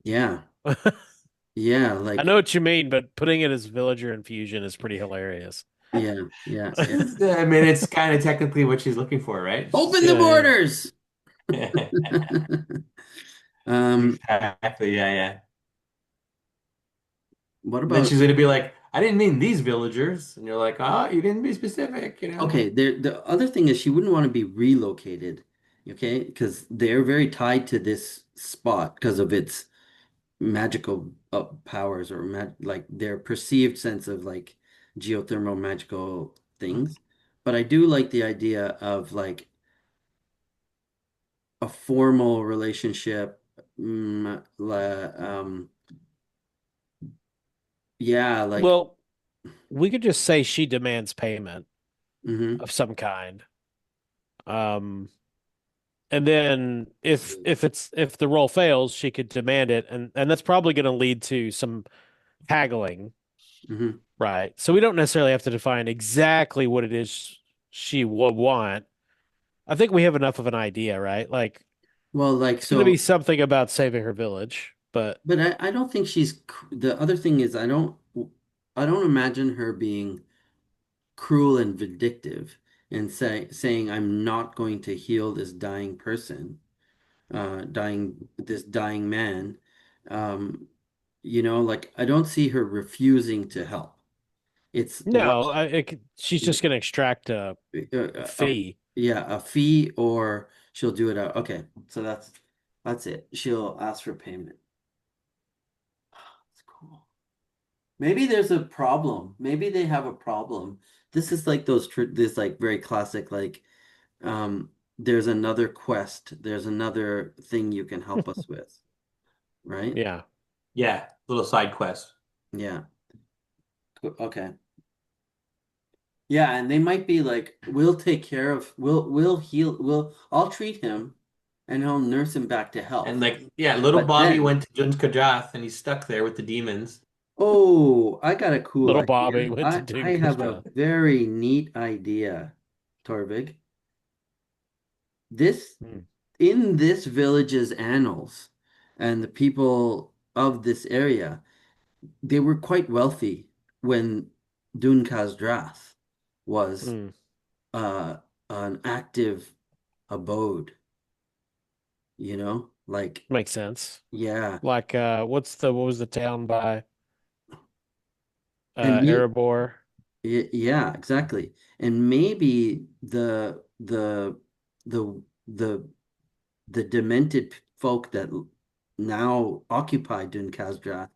yeah, yeah, I know like what you mean, but putting it as villager infusion is pretty hilarious. yeah, yeah, yeah. I mean, it's kind of technically what she's looking for, right? Open the Yeah, yeah. borders. Um, Exactly. Yeah, yeah. what And then about she's gonna be like, I didn't mean these villagers. And you're like, oh, you didn't be specific, you know? okay, the other thing is she wouldn't want to be relocated, okay? Because they're very tied to this spot because of its magical powers or like their perceived sense of like geothermal magical things. But I do like the idea of like a formal relationship. Yeah, like Well, we could just say she demands payment hmm of some kind. Um, and then if the roll fails, she could demand it, and that's probably going to lead to some haggling, hmm right? So we don't necessarily have to define exactly what it is she would want. I think we have enough of an idea, right? Like Well, like it's going to be so, something about saving her village, but but I don't think the other thing is I don't imagine her being cruel and vindictive and saying I'm not going to heal this dying person, this dying man. Um, like I don't see her refusing to help. It's what no, she's just going to extract a fee. yeah, a fee or she'll do it out. Okay, so that's it. She'll ask for payment. That's cool. Maybe there's a problem. Maybe they have a problem. This is like this like very classic like there's another quest. There's another thing you can help us with, right? Yeah. Yeah, little side quest. Yeah. Okay. Yeah, and they might be like, we'll heal, I'll treat him and I'll nurse him back to And health. like, yeah, little But Bobby then, went to Jun Kajath and he's stuck there with the demons. oh, I got a cool Little idea. Bobby went to I Doom have a Kaja. very neat idea, Torvig. This Hmm. in this village's annals and the people of this area, they were quite wealthy when Dun Khazdrath was Hmm. uh an active abode, like Makes sense. yeah. Like what was the town by And Erebor? yeah, exactly. And maybe the the demented folk that now occupy Dun Khazra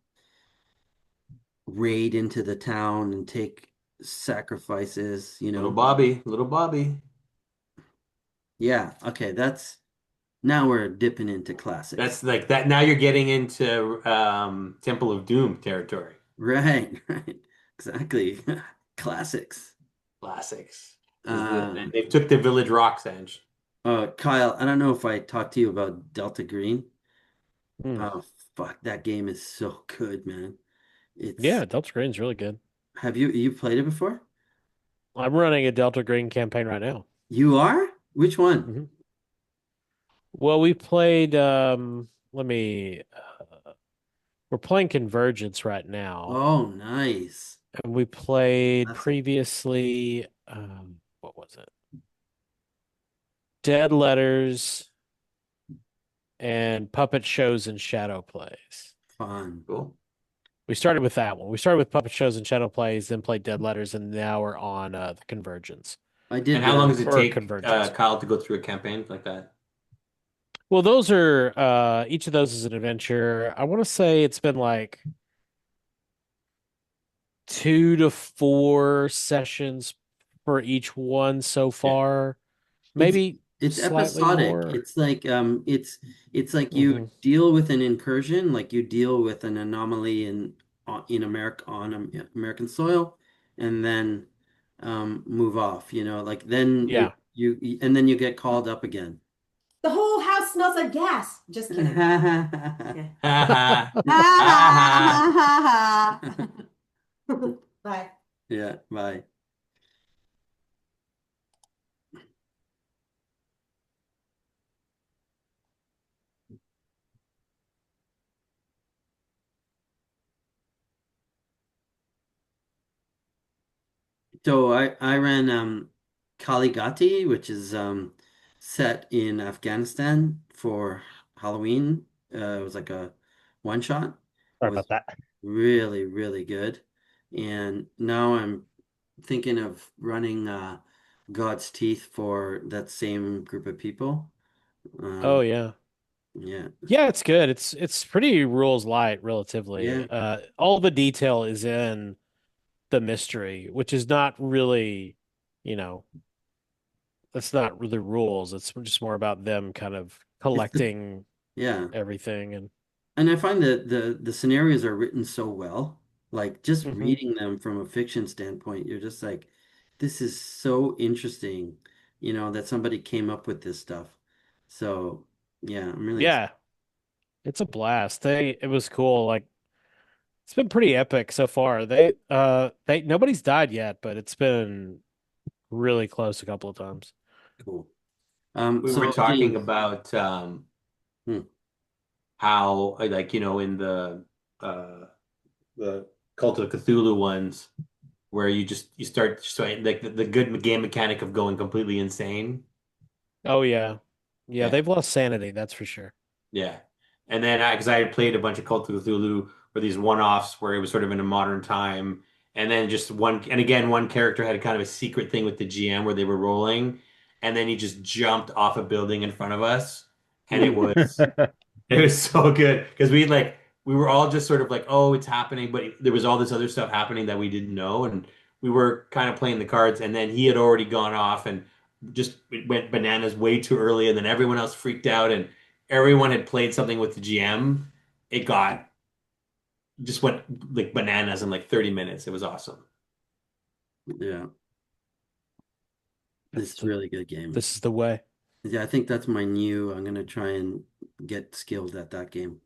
raid into the town and take sacrifices, Little Bobby. Yeah, okay, that's now we're dipping into That's classics. like that. Now you're getting into Temple of Doom territory. Right, right. Exactly. Classics. Classics. Uh, They took the Village Rock's edge. Kyle, I don't know if I talked to you about Delta Green. Hmm. Oh, fuck, that game is so good, man. It's Yeah, Delta Green's really good. have you played it before? I'm running a Delta Green campaign right now. You are? Which one? Hmm. Well, we played let me we're playing Convergence right now. Oh, nice. And we played Classic. previously what was it? Dead Letters and Puppet Shows and Shadow Plays. Fun. Cool. We started with that one. We started with Puppet Shows and Shadow Plays, then played Dead Letters, and now we're on the Convergence I And did how long does it or take Convergence. Kyle to go through a campaign like that? Well, those are each of those is an adventure. I want to say it's been like 2 to 4 sessions for each one so Yeah. far. It's Maybe it's slightly episodic. more. It's like you Hmm. deal with an incursion, like you deal with an anomaly in American soil, and then move off, like then Yeah. and then you get called up again. The whole house smells like gas. Just kidding. Yeah. Ha ha. Ha ha ha ha ha. Bye. Yeah, bye. So I ran Kaligati, which is set in Afghanistan for Halloween. It was like a one shot. It Sorry was about that. really really, really good. And now I'm thinking of running God's Teeth for that same group of people. Oh Um, yeah. yeah, Yeah, it's good. It's pretty rules light relatively. yeah. All the detail is in the mystery, which is not really, you know, that's not really rules. It's just more about them kind of It's the collecting yeah. everything and And I find that the scenarios are written so well. Like just Mhm. reading them from a fiction standpoint, you're just like, this is so interesting, that somebody came up with this stuff. So yeah, I'm really excited. Yeah, it's a blast. It was cool. Like it's been pretty epic so far. They nobody's died yet, but it's been really close a couple of times. Cool. We were So talking James, about hmm, how like in uh the Cult of Cthulhu ones where you start so like the good game mechanic of going completely insane. Oh yeah. Yeah, Yeah. they've lost sanity, that's for sure. Yeah. And then because I had played a bunch of Cult of Cthulhu where these one-offs where it was sort of in a modern time. And then just one character had kind of a secret thing with the GM where they were rolling, and then he just jumped off a building in front of us. And it was so good because we were all just sort of like, oh, it's happening, but there was all this other stuff happening that we didn't know, and we were kind of playing the cards, and then he had already gone off and just went bananas way too early, and then everyone else freaked out, and everyone had played something with the GM. It got just went like bananas in like 30 minutes. It was awesome. yeah, That's it's a really good game. this is the way. Yeah, I think that's my new. I'm gonna try and get skilled at that game.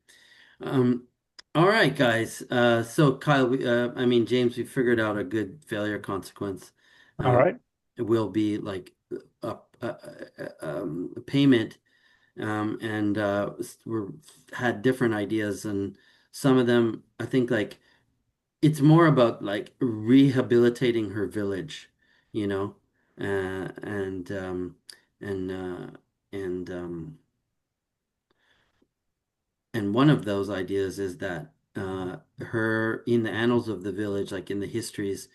Um, all right, guys. So Kyle, I mean James, we figured out a good failure consequence. All Um, right. it will be like a payment, and we're had different ideas, and some of them I think like it's more about like rehabilitating her village, you know, uh, and um, and and and one of those ideas is that her in the annals of the village, like in the histories,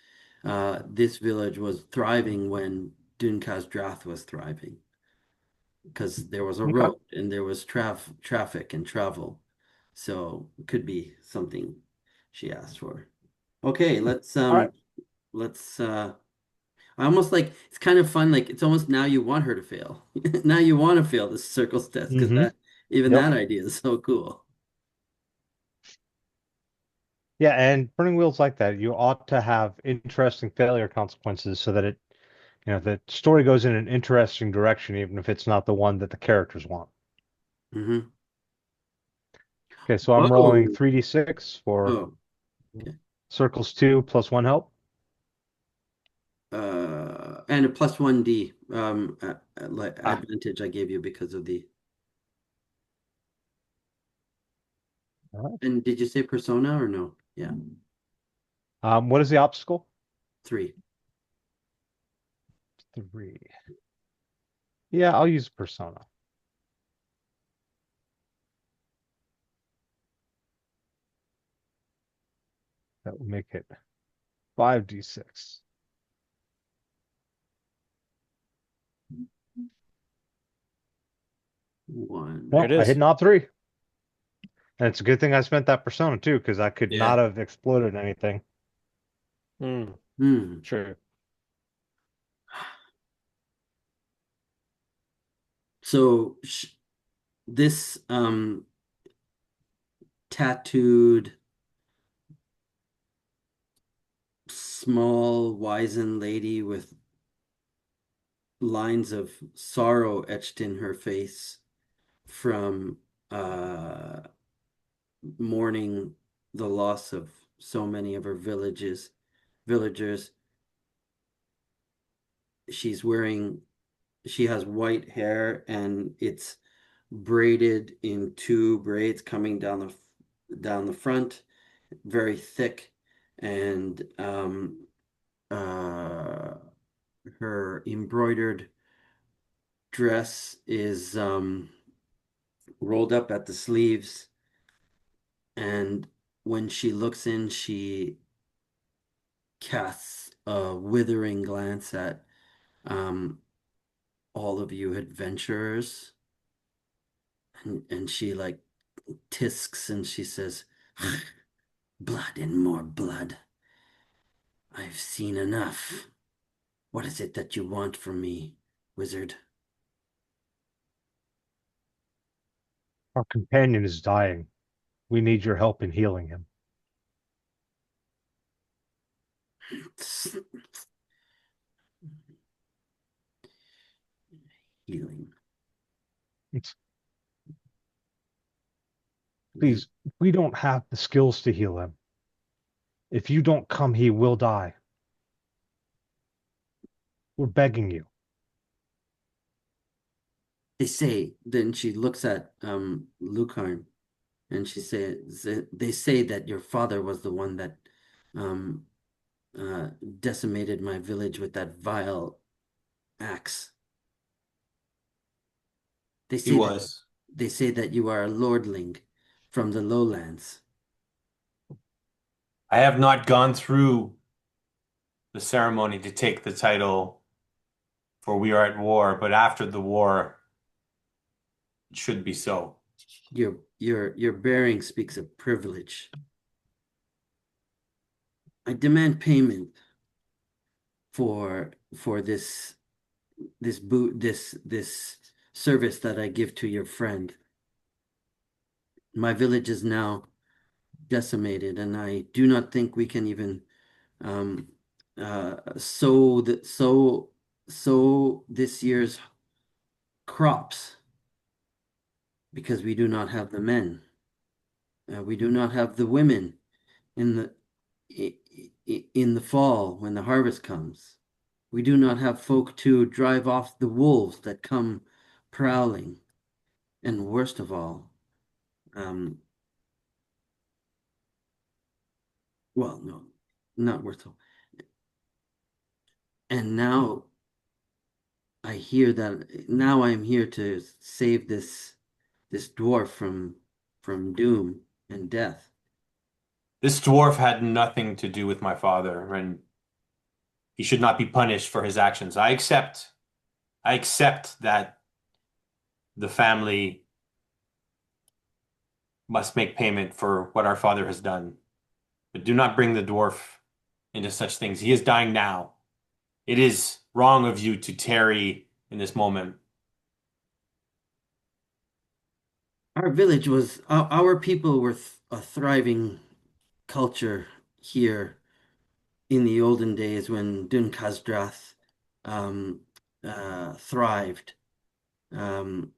this village was thriving when Dunkas was thriving because there was a Okay. road and there was traffic and travel. So it could be something she asked for. Okay, All right. let's I almost like it's kind of fun, like it's almost now you want her to fail. Now you want to fail the circles test because Mm-hmm. that even Yep. that idea is so cool. Yeah, and Burning Wheel's like that. You ought to have interesting failure consequences so that the story goes in an interesting direction, even if it's not the one that the characters want. Hmm. Okay, so I'm rolling Whoa. 3d6 for Oh, okay. circles 2 plus 1 help. And a plus 1D like Ah, advantage I gave you because of the. all right. And did you say persona or no? Yeah, What is the obstacle? 3. 3. Yeah, I'll use persona. That will make it 5d6. 1. There it Well, I hit is. an op 3. And it's a good thing I spent that persona too, because I could not Yeah. have exploded anything. Mm, Hmm. true. So sh this tattooed small wizened lady with lines of sorrow etched in her face from uh mourning the loss of so many of her villagers. She's wearing she has white hair and it's braided in 2 braids coming down the front, very thick, and uh her embroidered dress is rolled up at the sleeves, and when she looks in, she casts a withering glance at um, all of you adventurers, and she like tisks and she says, "Blood and more blood. I've seen enough. What is it that you want from me, wizard?" Our companion is dying. We need your help in healing him. Healing. It's, please, we don't have the skills to heal him. If you don't come, he will die. We're begging you. They say, then she looks at Lucarn and she says, they say that your father was the one that um decimated my village with that vile axe. They He say that was. you are a lordling from the lowlands. I have not gone through the ceremony to take the title, for we are at war, but after the war, it should be so. Your bearing speaks of privilege. I demand payment for this service that I give to your friend. My village is now decimated, and I do not think we can even um sow this year's crops because we do not have the men. We do not have the women in the fall when the harvest comes. We do not have folk to drive off the wolves that come prowling. And worst of all, um, well, no, not worst of all. And now I hear that now I'm here to save this dwarf from doom and death. This dwarf had nothing to do with my father, and he should not be punished for his actions. I accept that the family must make payment for what our father has done. But do not bring the dwarf into such things. He is dying now. It is wrong of you to tarry in this moment. Our village was our people were a thriving culture here in the olden days when Dunkhazdrath um, thrived. Um,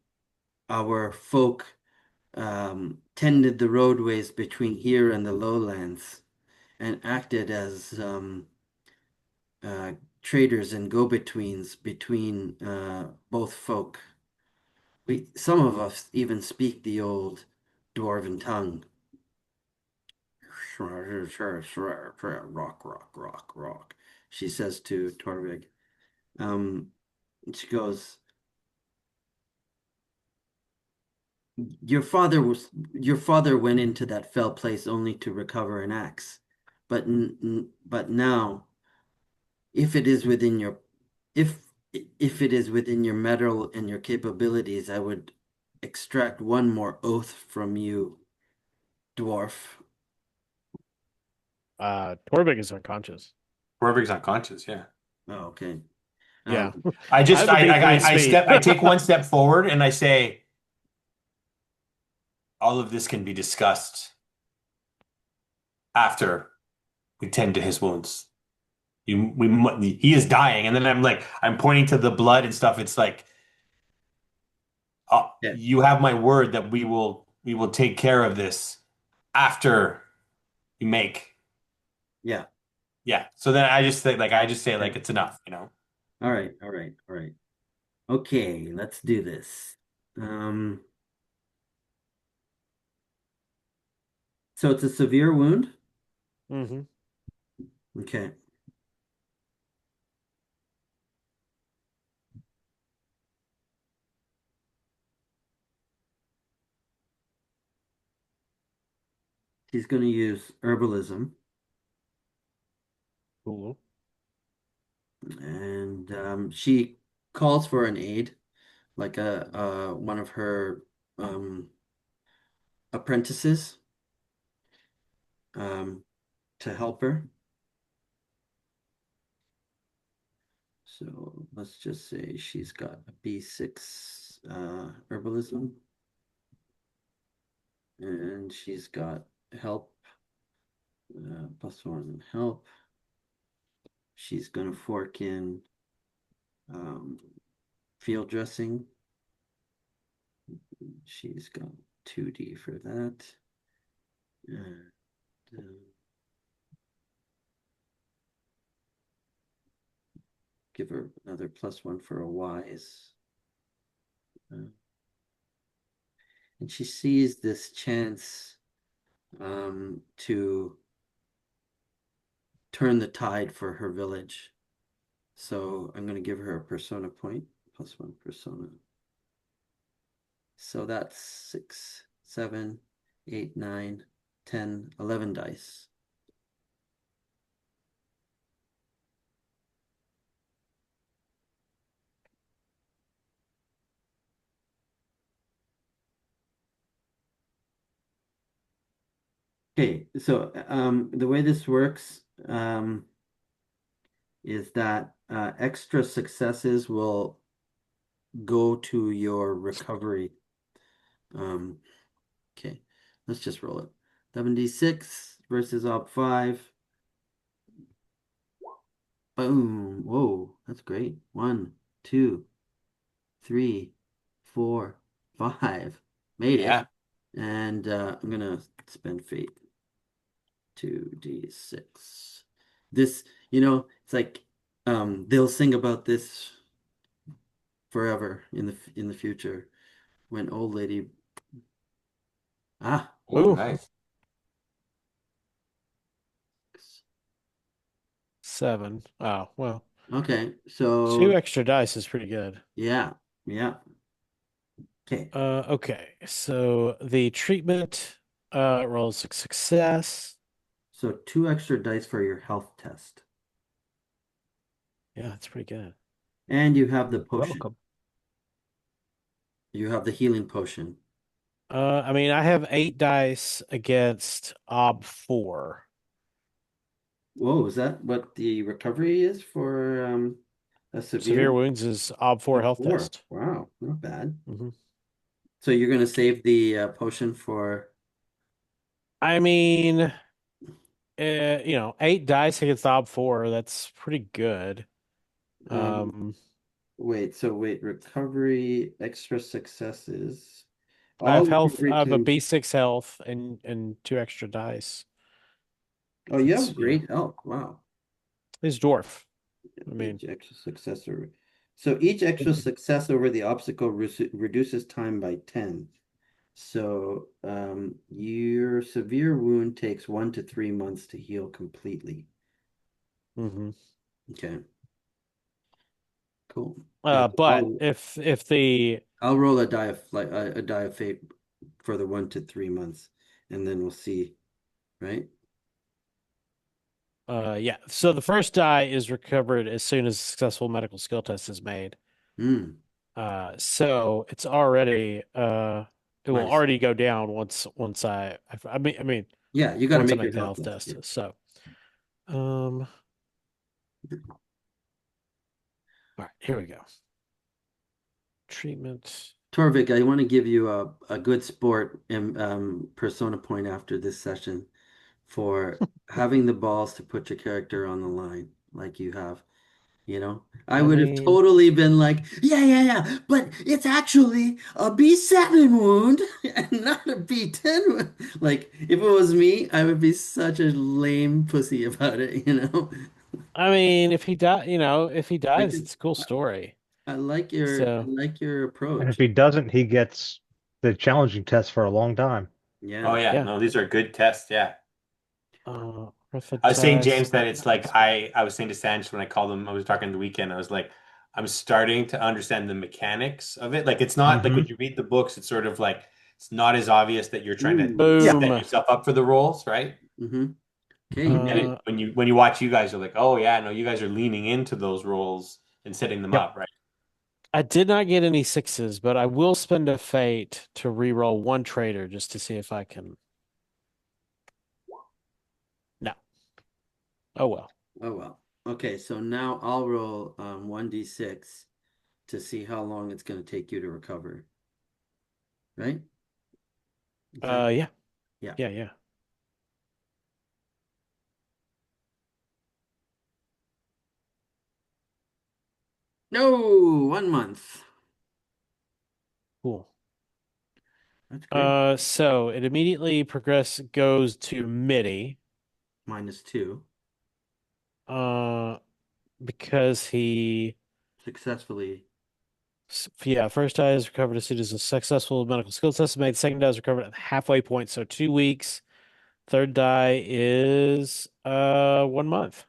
our folk tended the roadways between here and the lowlands and acted as uh, traders and go-betweens between both folk. Some of us even speak the old dwarven tongue. Rock, rock, rock, rock, she says to Torvig. She goes, your father went into that fell place only to recover an axe. But now, if it is within your if if it is within your mettle and your capabilities, I would extract one more oath from you, dwarf. Torvik is unconscious. Torvig's unconscious, yeah. Oh, okay. Yeah. I just I have a B3 speed. I take one step forward and I say, all of this can be discussed after we tend to his wounds. He is dying, and then I'm pointing to the blood and stuff. It's like, Yeah. you have my word that we will take care of this after you make. Yeah. Yeah. So then I just think I just say it's enough, you know. All right. All right. All right. Okay, let's do this. So it's a severe wound. Hmm. Okay. He's going to use herbalism, Cool. and she calls for an aide, like a one of her um, apprentices, um, to help her. So let's just say she's got a B6 herbalism, and she's got help, +1 help. She's going to fork in um, field dressing. She's got 2D for that. And, give her another +1 for a wise. Uh, and she sees this chance to turn the tide for her village. So I'm going to give her a persona point, +1 persona. So that's 6, 7, 8, 9, 10, 11 dice. Okay, so the way this works is that extra successes will go to your recovery. Okay, let's just roll it. 76 versus op 5. Boom. Whoa, that's great. 1, 2, 3, 4, 5. Made it. Yeah. And I'm gonna spend fate. 2d6. This, it's like they'll sing about this forever in the future when old lady. Ah, Oh, Ooh, nice. 7. Oh, well, okay. 2 So extra dice is pretty good. yeah, yeah. Okay. Okay, so the treatment rolls a success. So 2 extra dice for your health test. Yeah, that's pretty good. And you have the You're potion. welcome. You have the healing potion. I mean, I have 8 dice against ob 4. Whoa, is that what the recovery is for a Severe severe? wounds is ob 4 health 4. test. Wow, not bad. hmm So you're gonna save the potion for. I mean, 8 dice against ob 4, that's pretty good. Um, wait, recovery, extra successes. I All have health, recovery I have a can. B6 health and 2 extra dice. Oh, you That's, have great health. Wow. He's dwarf. I mean, Each extra success over. So each extra success over the obstacle reduces time by 10. So your severe wound takes 1 to 3 months to heal completely. mhm. Okay. Cool. Yeah, But if the I'll roll a die of like a die of fate for the 1 to 3 months, and then we'll see, right? yeah, so the first die is recovered as soon as a successful medical skill test is made. Hmm. So it's already it will Nice. already go down once I mean Yeah, you got to once I make make your the health health test. test. Yeah. So all right, here we go. Treatment. Torvik, I want to give you a good sport and persona point after this session for having the balls to put your character on the line like you have. I I would have mean, totally been like, yeah, but it's actually a B7 wound and not a B10 wound. Like, if it was me, I would be such a lame pussy about it. if he if he I dies, could, it's a cool story. I So like your And if approach. he doesn't, he gets the challenging test for a long time. Oh Yeah. yeah, yeah. no, these are good tests. Yeah. I was saying, Repetize. James, that it's like I was saying to Sanj when I called him, I was talking the weekend, I was like, I'm starting to understand the mechanics of it. Like it's not like when Hmm. you read the books, it's sort of like it's not as obvious that you're trying to Ooh. Yeah. set Boom. yourself up for the roles, right? Mm-hmm. Okay. And Uh, when you watch you guys, you're like, oh yeah, no, you guys are leaning into those roles and setting them Yep. up, right? I did not get any 6s, but I will spend a fate to reroll 1 traitor just to see if I can. No. Oh well. Oh well. Okay, so now I'll roll 1d6 to see how long it's going to take you to recover. Right? Is that Yeah. yeah. Yeah. No, 1 month. Cool. That's great. So it immediately goes to MIDI, -2. uh, because he Successfully. Yeah, first die is recovered as soon as a successful medical skill test is made. Second die is recovered at the halfway point, so 2 weeks. Third die is 1 month.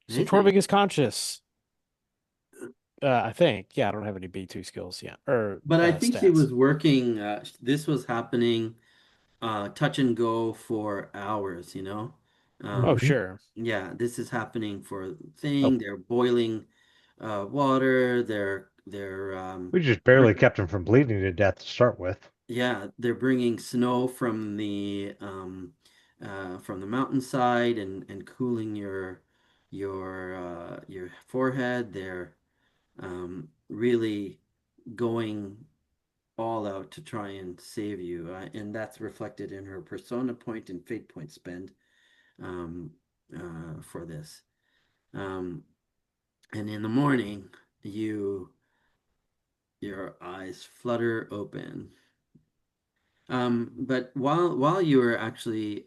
So Amazing. Torvik is conscious. I think. Yeah, I don't have any B2 skills yet or But I think he stats. was working, this was happening touch and go for hours, you know? Oh, Um, Hmm. sure. yeah, this is happening for a Oh, thing. They're boiling water. We just barely kept him from bleeding to death to start with. yeah, they're bringing snow from the mountainside and cooling your forehead. They're really going all out to try and save you, and that's reflected in her persona point and fate point spend um, for this. Um, and in the morning, your eyes flutter open. But while you were actually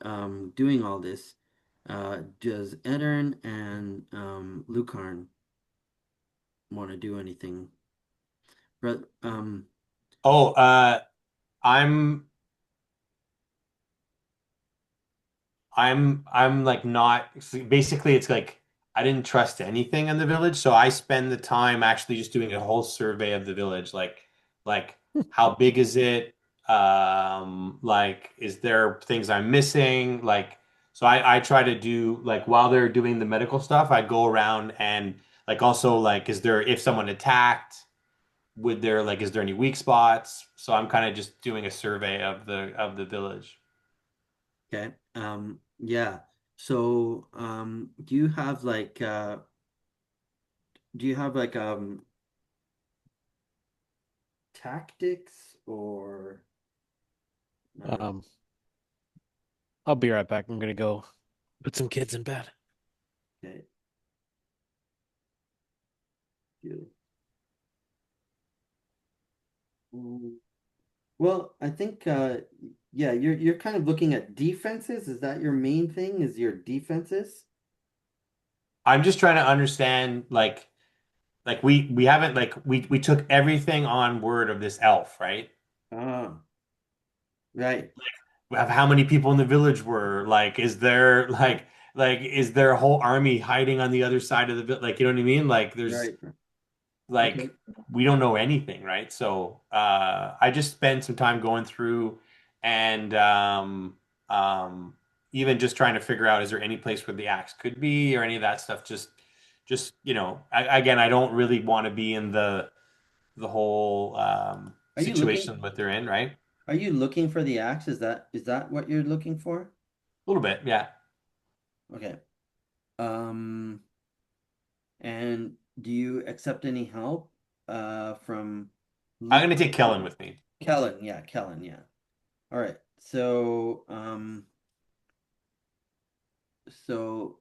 doing all this, does Edern and Lucarn want to do anything? But Oh, I'm I'm like not basically it's like I didn't trust anything in the village, so I spend the time actually just doing a whole survey of the village, like how big is it? Like is there things I'm missing? Like so I try to do like while they're doing the medical stuff, I go around and like also like is there if someone attacked, would there like is there any weak spots? So I'm kind of just doing a survey of the village. okay, yeah. So do you have like tactics or uh, um, I'll be right back. I'm gonna go put some kids in bed. okay, you- mm, well, I think yeah, you're kind of looking at defenses. Is that your main thing? Is your defenses? I'm just trying to understand like we haven't like we took everything on word of this elf, right? Ah, right, Of how many people in the village were like is there like is there a whole army hiding on the other side of the village? Like you know what I mean? Like there's right. Okay. like we don't know anything, right? So I just spent some time going through and um even just trying to figure out is there any place where the axe could be or any of that stuff. Just you know, again, I don't really want to be in the whole Are you looking situation that they're in, right? A are you looking for the axe? Is that what you're looking for? little bit, yeah. Okay. Um, and do you accept any help from I'm Luke gonna take Kellen with me. Kellen? Yeah, Kellen, yeah. All right. So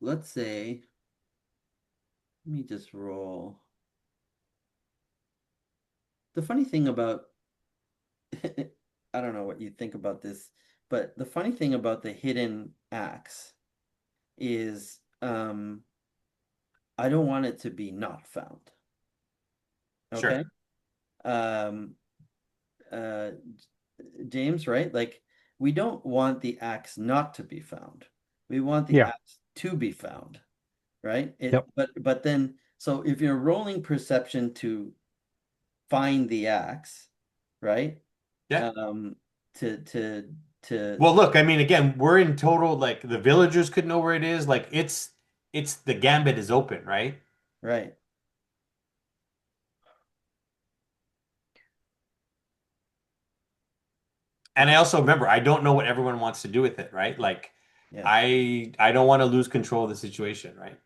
let's say let me just roll. The funny thing about I don't know what you think about this, but the funny thing about the hidden axe is I don't want it to be not found. Sure. Okay? Um uh James, right? Like we don't want the axe not to be found. We want the Yeah. axe to be found, right? Yep. But then so if you're rolling perception to find the axe, right? Yeah. Um to to to Well, look, I mean, again, we're in total like the villagers could know where it is. Like it's the gambit is open, right? right. And I also remember I don't know what everyone wants to do with it, right? Like Yeah, I don't want to lose control of the situation, right?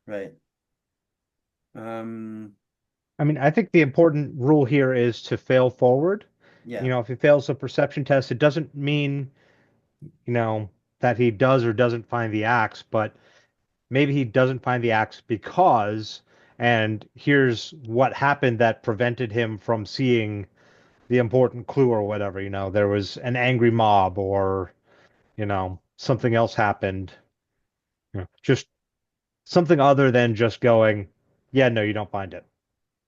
right. Um I mean, I think the important rule here is to fail forward. yeah, If he fails a perception test, it doesn't mean, that he does or doesn't find the axe, but maybe he doesn't find the axe because, and here's what happened that prevented him from seeing the important clue or whatever, there was an angry mob or, something else happened. Just something other than just going, yeah, no, you don't find it.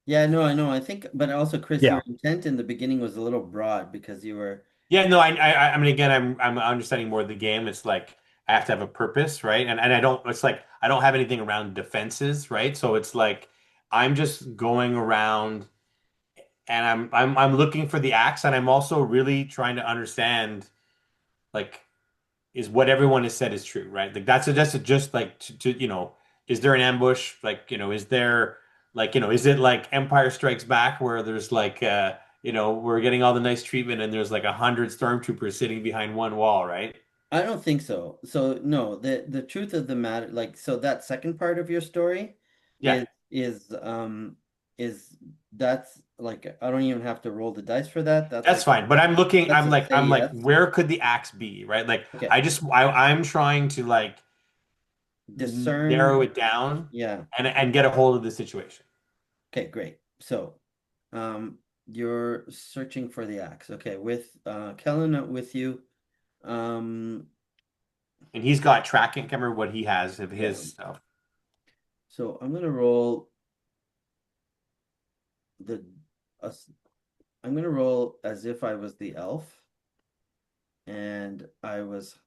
Yeah, no, I know. I think, but also, Chris, Yeah. your intent in the beginning was a little broad because you were, Yeah, no, I mean, again, I'm understanding more of the game. It's like I have to have a purpose, right? And I don't. It's like I don't have anything around defenses, right? So it's like I'm just going around and I'm looking for the axe, and I'm also really trying to understand like is what everyone has said is true, right? Like just like is there an ambush? Like, is there like, is it like Empire Strikes Back where there's like we're getting all the nice treatment and there's like 100 stormtroopers sitting behind one wall, right? I don't think so. So no, the truth of the matter, like, so that second part of your story Yeah, is is that's like I don't even have to roll the dice for that. That's that's like fine. But that's a say I'm like, yes. where could the axe be, right? Like Okay. I'm trying to like narrow Discern. it down Yeah. and get a hold of the situation. Okay, great. So, you're searching for the axe. Okay, with Kellen with you. Um, And he's got tracking. I can't remember what he has of yeah. his stuff. So I'm gonna roll the us I'm gonna roll as if I was the elf and I was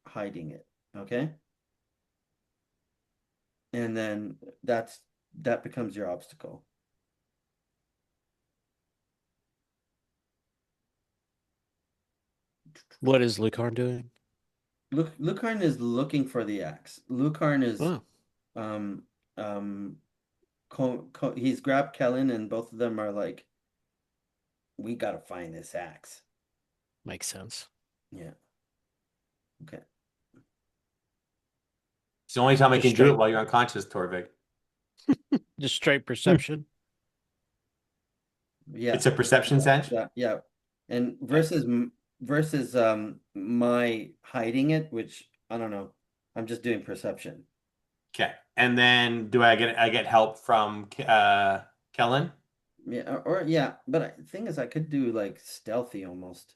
hiding it. Okay? And then that becomes your obstacle. What is Lucarn doing? Lucarn is looking for the axe. Lucarn is Oh, um he's grabbed Kellen and both of them are like, we gotta find this axe. makes sense. Yeah. Okay. It's the only time I Just can do it straight, while you're unconscious, Torvik. just straight perception. Yeah. It's a perception sense. Yeah. Yeah. And Okay. versus my hiding it, which I don't know. I'm just doing perception. Okay. And then do I get help from Kellen? Yeah, or yeah, but the thing is I could do like stealthy almost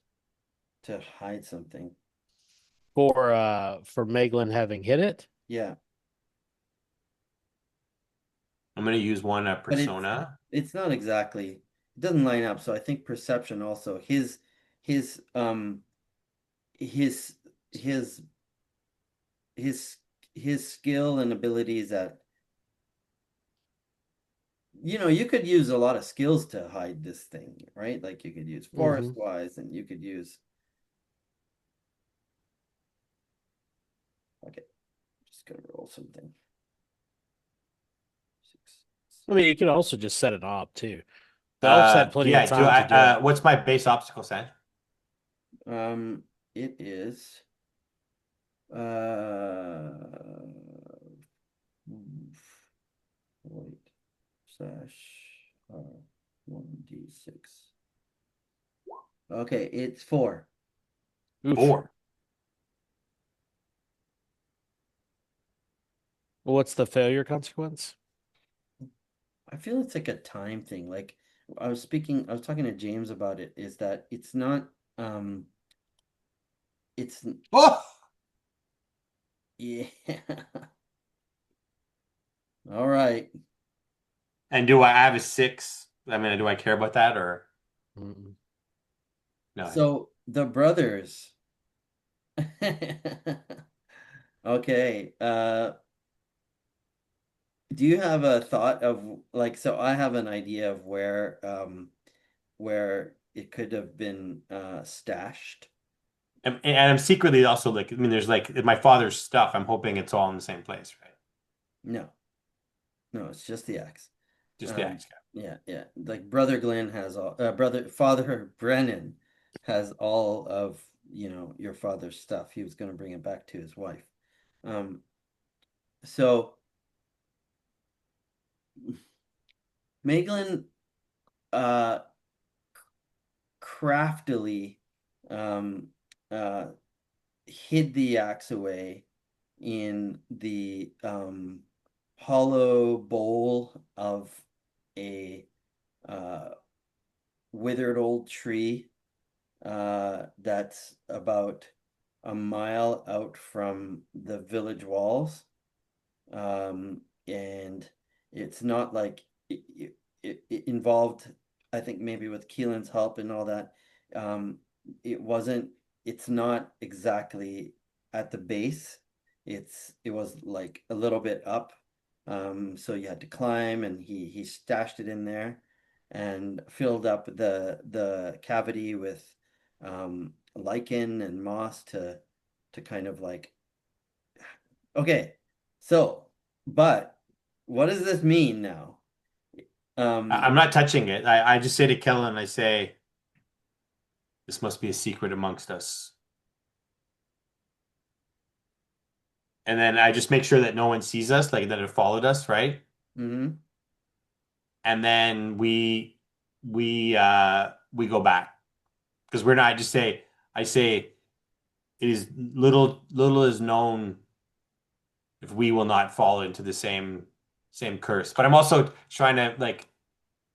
to hide something. For Meglin having hit it. Yeah. I'm gonna use one But persona. it's not exactly, it doesn't line up, so I think perception also his his his his his skill and abilities at, you could use a lot of skills to hide this thing, right? Like you could use forest Hmm. wise and you could use, okay, just gonna roll something. Six. I mean, you could also just set it up too. The elves had plenty of Yeah, do time to do I it. what's my base obstacle set? It is uh wait slash 1d6. Okay, it's 4. Oof. 4. What's the failure consequence? I feel it's like a time thing. Like I was talking to James about it, is that it's not it's Oh! yeah. All right. And do I have a 6? I mean, do I care about that or Mm-mm. no? So the brothers. Okay. Do you have a thought of, like, so I have an idea of where it could have been stashed. And I'm secretly also like, I mean, there's like my father's stuff. I'm hoping it's all in the same place, right? No. No, it's just the axe. Just the Um, X. yeah, yeah. Like Brother Glenn has all, Father Brennan has all of, your father's stuff. He was going to bring it back to his wife. Um, so Meglin uh craftily um uh hid the axe away in the hollow bowl of a uh withered old tree that's about a mile out from the village walls. And it's not like it involved, I think maybe with Keelan's help and all that, um, it wasn't, it's not exactly at the base. It was like a little bit up. So you had to climb, and he stashed it in there and filled up the cavity with lichen and moss to kind of like, okay. So, but what does this mean now? I'm not touching it. I just say to Kellen, I say, this must be a secret amongst us. And then I just make sure that no one sees us, like that it followed us, right? mhm. And then we go back because we're not. I say it is little is known if we will not fall into the same curse. But I'm also trying to like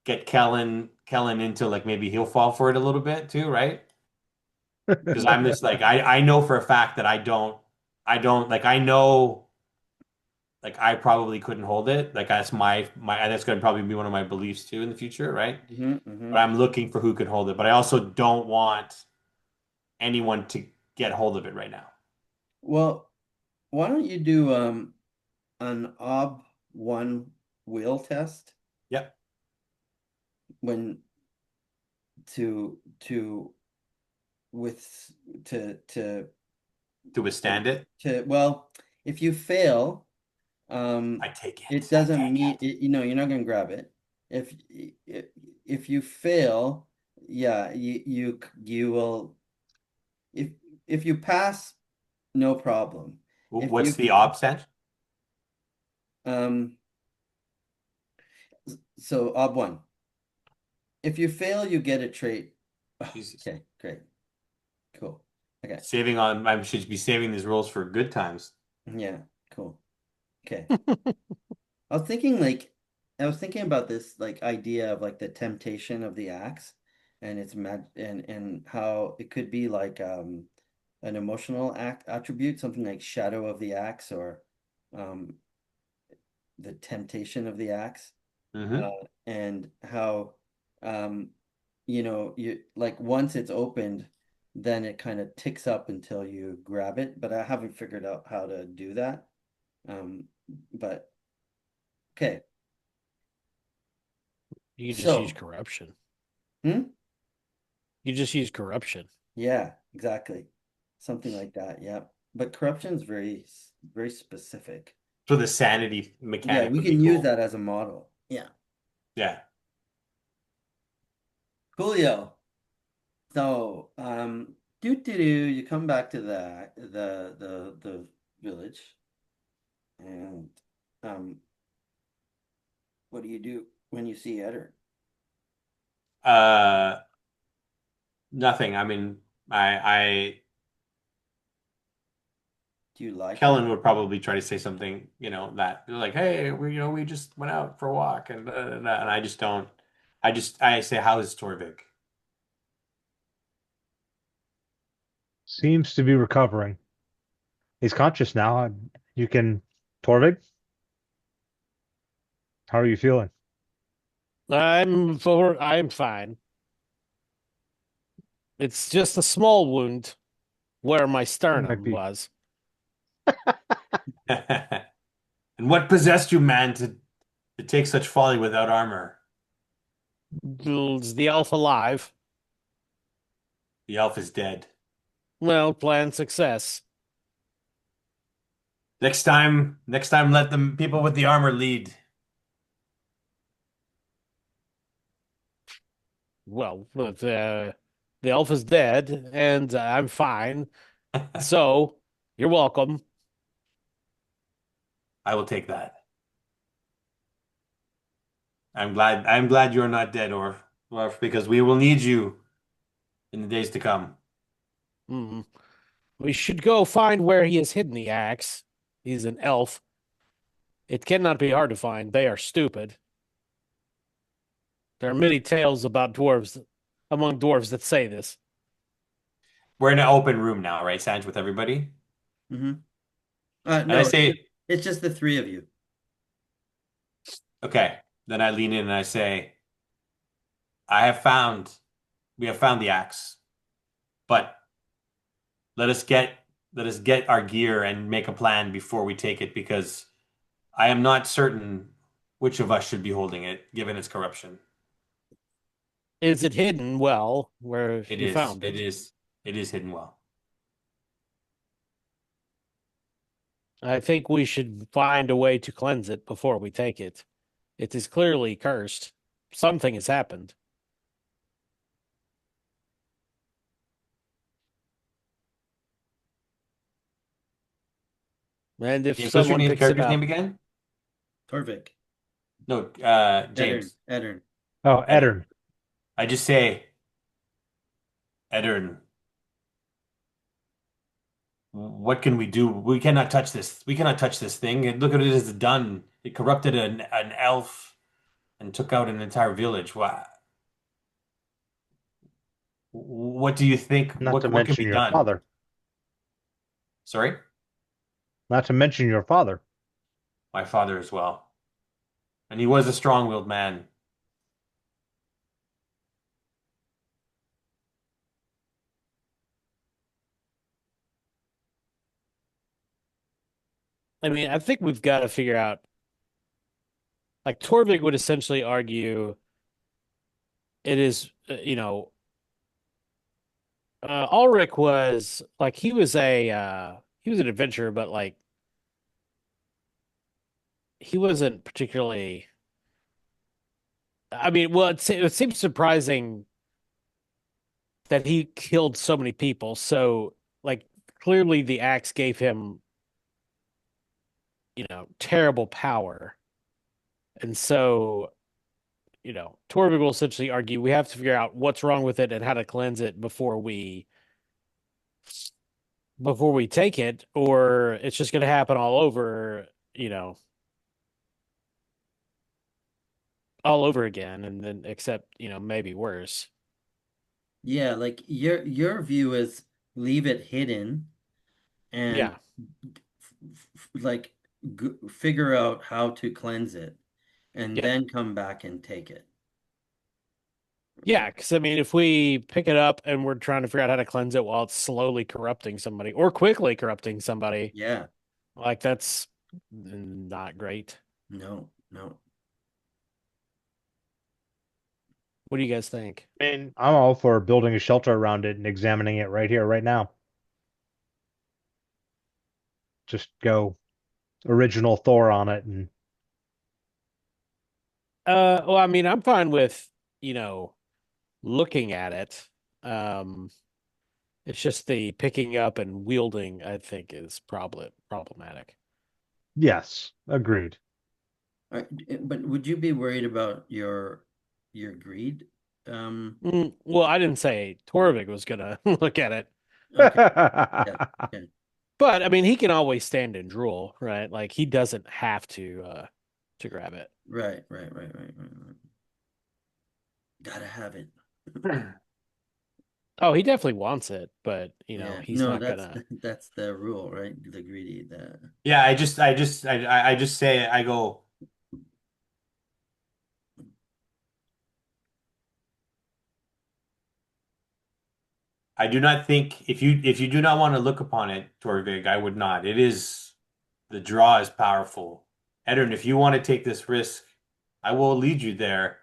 get Kellen into like maybe he'll fall for it a little bit too, right? Because I'm just like I know for a fact that I don't like I know like I probably couldn't hold it. Like that's my that's going to probably be one of my beliefs too in the future, right? Mhm, But mhm. I'm looking for who can hold it. But I also don't want anyone to get hold of it right now. Well, why don't you do an OB1 wheel test Yep. when to with To withstand it, to well, if you fail, um, I take it it. I doesn't take mean it. it, you're not gonna grab it. If if you fail, yeah, you will. If if you pass, no problem. If What's you the obstant? um so OB1. If you fail, you get a trait. Oh, Jesus. okay, great. Cool. Okay. Saving on, I should be saving these rolls for good times. Yeah, cool. Okay. I was thinking like I was thinking about this like idea of like the temptation of the axe and its mag and how it could be like an emotional act attribute, something like shadow of the axe or um the temptation of the axe. Hmm. And how um you like once it's opened, then it kind of ticks up until you grab it, but I haven't figured out how to do that. Um, but okay. You can just use So, corruption. hmm? You just use corruption. Yeah, exactly. Something like that. Yeah. But corruption is very specific. So the sanity Yeah, mechanic we would be can use cool. that as a model. Yeah. Yeah. Coolio. So, you come back to the village, and um, what do you do when you see Eder? Uh, Nothing. I mean, I Do you like her? Kellen would probably try to say something, that like, hey, we just went out for a walk and I just don't. I say, how is Torvik? Seems to be recovering. He's conscious now. You can, Torvig, how are you feeling? I'm fine. It's just a small wound where my It might sternum be. was. And what possessed you, man, to take such folly without armor? Is the elf alive? The elf is dead. Well, plan success. Next time, let the people with the armor lead. Well, the elf is dead, and I'm fine. So you're welcome. I will take that. I'm glad you're not dead, Orf, because we will need you in the days to come. Hmm. We should go find where he has hidden the axe. He's an elf. It cannot be hard to find. They are stupid. There are many tales about dwarves among dwarves that say this. We're in an open room now, right, Sanj, with everybody? Mm-hmm. And I No, say, it's just the three of you. okay. Then I lean in and I say, I have found we have found the axe, but let us get let us get our gear and make a plan before we take it because I am not certain which of us should be holding it, given its corruption. Is it hidden well where It you is. found It it? is. It is hidden well. I think we should find a way to cleanse it before we take it. It is clearly cursed. Something has happened. And if James, what's your someone name? picks it Character's name up, again? Torvik. No, Eddern. James. Eddern. Oh, Eddern. Eddern. I just say, Eddern, what can we do? We cannot touch this. We cannot touch this thing. And look at it as done. It corrupted an elf and took out an entire village. What do you think? Not to What can mention be your done? father. Sorry? Not to mention your father. My father as well. And he was a strong-willed man. I mean, I think we've got to figure out. Like Torvik would essentially argue, it is, Ulrich was like he was an adventurer, but like he wasn't particularly. I mean, well, it seems surprising that he killed so many people. So, like, clearly the axe gave him, terrible power. And so, Torvik will essentially argue we have to figure out what's wrong with it and how to cleanse it before we take it, or it's just going to happen all over again, and then except, maybe worse. Yeah, like your view is leave it hidden and Yeah. like figure out how to cleanse it and Yep. then come back and take it. Yeah, because I mean, if we pick it up and we're trying to figure out how to cleanse it while it's slowly corrupting somebody or quickly corrupting somebody, Yeah. like that's not great. No, no. What do you guys think? I mean, I'm all for building a shelter around it and examining it right here, right now. Just go original Thor on it and Well, I mean, I'm fine with, looking at it. Um, it's just the picking up and wielding, I think, is problematic. yes, agreed. But would you be worried about your greed? Well, I didn't say Torvik was gonna look at it, Okay. Yeah. Okay. but I mean, he can always stand and drool, right? Like he doesn't have to grab it. Right. Gotta have it. Oh, he definitely wants it, but Yeah. he's No, not gonna. that's the rule, right? The greedy. Yeah, I just say, I go, I do not think if you do not want to look upon it, Torvig, I would not. The draw is powerful. Eddern, if you want to take this risk, I will lead you there.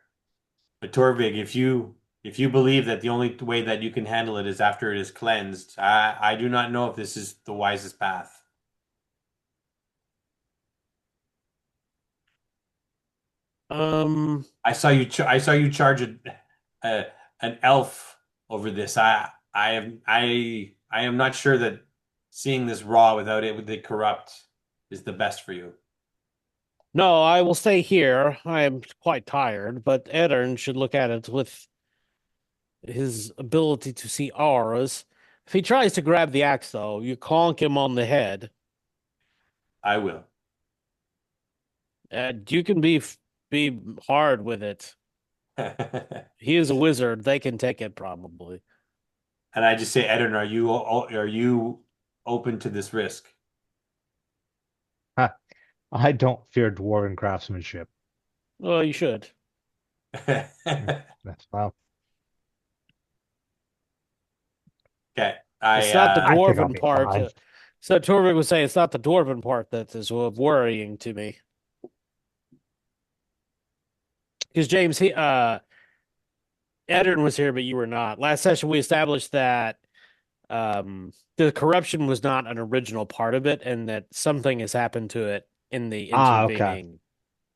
But Torvig, if you believe that the only way that you can handle it is after it is cleansed, I do not know if this is the wisest path. Um, I saw you charge a an elf over this. I am not sure that seeing this raw without it with the corrupt is the best for you. no, I will stay here. I am quite tired, but Eddern should look at it with his ability to see auras. If he tries to grab the axe, though, you conk him on the head. I will. And you can be hard with it. And He is a wizard. They can take it probably. I just say, Eddern, are you open to this risk? I don't fear dwarven craftsmanship. Well, you should. That's wow. Okay. It's not the I think I'll dwarven be part. fine. So Torvik was saying it's not the dwarven part that is worrying to me. Because James, Edern was here, but you were not. Last session, we established that the corruption was not an original part of it, and that something has happened to it in the Okay. intervening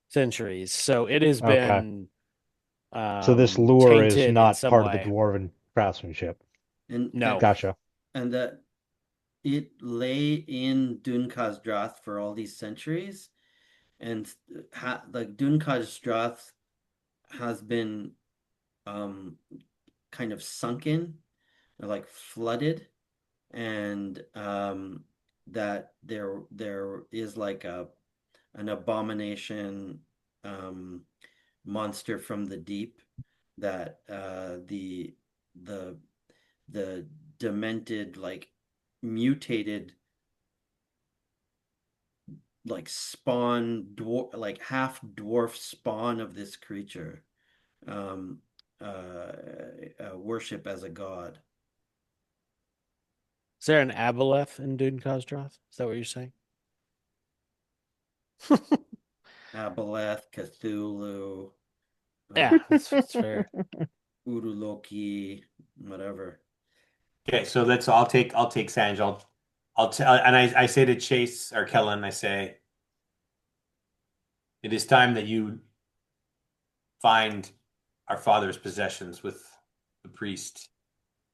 centuries. So it has Okay. been So this lure is tainted in not some part of the way. dwarven craftsmanship. And No. Gotcha. and that it lay in Dunka's for all these centuries, and like Dunka's has been um kind of sunken or like flooded, and that there is like a an abomination um monster from the deep that the the demented, like mutated, like spawn dwarf, like half dwarf spawn of this creature um worship as a god. Is there an Aboleth in Dune Kozdrath? Is that what you're saying? Aboleth, Cthulhu, Yeah, uh that's fair. Uruloki, whatever. Okay, so I'll take Sanj. And I say to Chase or Kellen, I say, it is time that you find our father's possessions with the priest.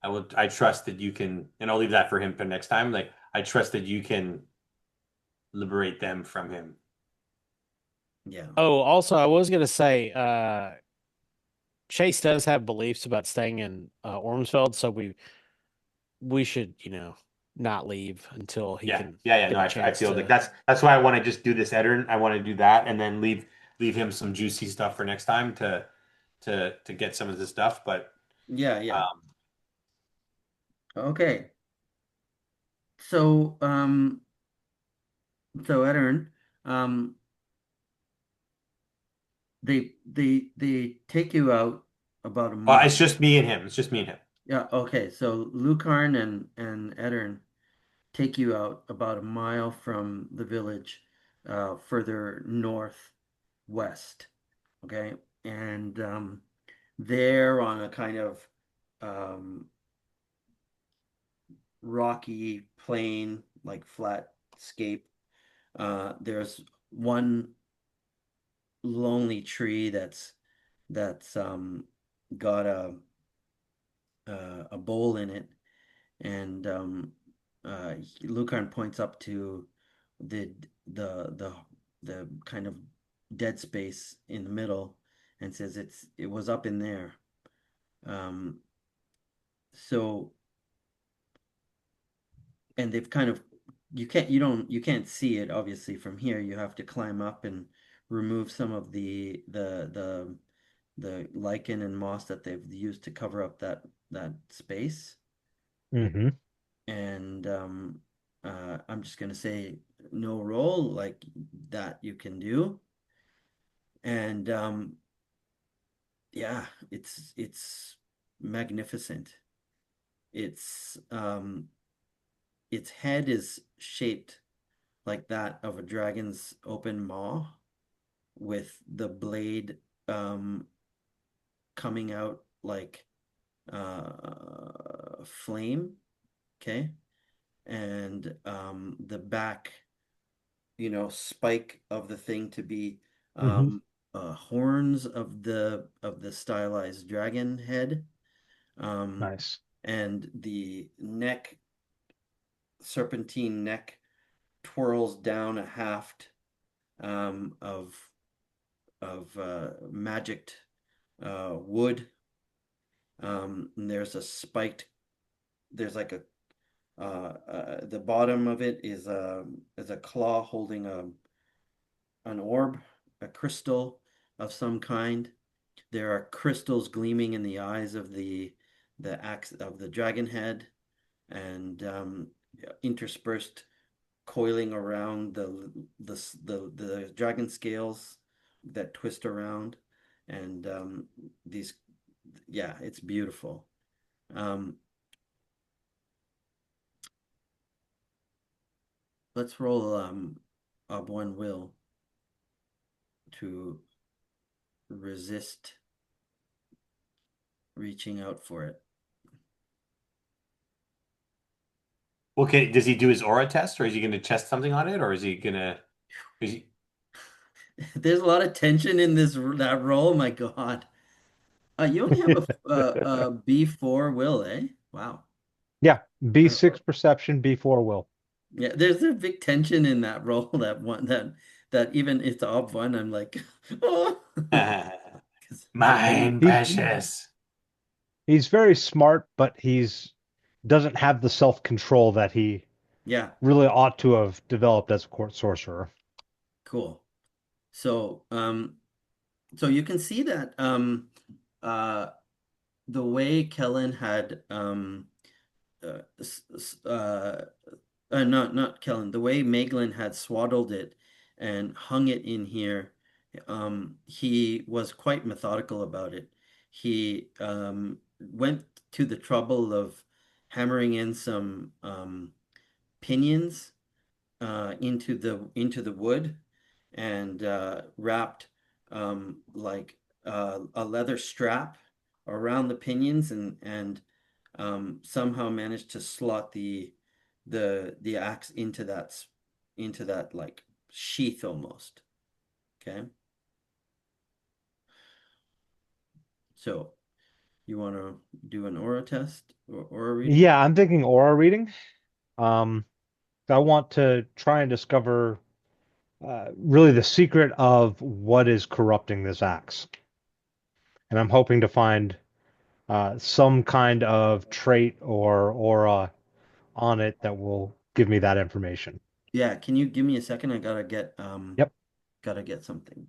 I trust that you can, and I'll leave that for him for next time. Like, I trust that you can liberate them from him. Yeah. Oh, also, I was gonna say, Chase does have beliefs about staying in Ormsfeld, so we should, not leave until he Yeah, can yeah, yeah. get No, a I chance feel like to. that's why I want to just do this Eddern. I want to do that and then leave him some juicy stuff for next time to get some of this stuff. But Yeah, yeah. um, Okay. So Edern, um they take you out about a well, mile. it's just me and him. It's just me and him. Yeah, okay. So Lucarn and Edern take you out about a mile from the village, further northwest. Okay. And there on a kind of um, rocky plain, like flat scape, there's one lonely tree that's got a bowl in it, and Lucan points up to the the the the kind of dead space in the middle and says it was up in there. Um, so and they've kind of you can't see it obviously from here. You have to climb up and remove some of the lichen and moss that they've used to cover up that space. Mm-hmm. And I'm just gonna say no roll like that you can do. And yeah, it's magnificent. It's its head is shaped like that of a dragon's open maw, with the blade coming out like flame. Okay. And the back, spike of the thing to be Mm-hmm. horns of the stylized dragon head, um, Nice. and the serpentine neck twirls down a haft of magicked wood. And there's like the bottom of it is a claw holding an orb, a crystal of some kind. There are crystals gleaming in the eyes of the axe of the dragon head, and interspersed, coiling around the dragon scales that twist around. and these, yeah, it's beautiful. Um, let's roll up one will to resist reaching out for it. Okay, does he do his aura test, or is he going to test something on it, or is he gonna? Is he, There's a lot of tension in that roll. My God. You only have a B4 will, eh? Wow. Yeah, Uh, B6 perception, B4 will. Yeah, there's a big tension in that roll. That one that even it's ob one. I'm like, oh, 'Cause mine He precious? he's very smart, but he's doesn't have the self-control that he yeah, really ought to have developed as a court sorcerer. cool. So, so you can see that uh, the way Kellen had not Kellen, the way Meglin had swaddled it and hung it in here, he was quite methodical about it. He went to the trouble of hammering in some pinions into the wood and wrapped like a leather strap around the pinions and somehow managed to slot the axe into that like sheath almost. Okay. So you want to do an aura test or aura reading? Yeah, I'm thinking aura reading. Um, I want to try and discover really the secret of what is corrupting this axe. And I'm hoping to find some kind of trait or aura on it that will give me that information. Yeah, can you give me a second? I Yep. gotta get something.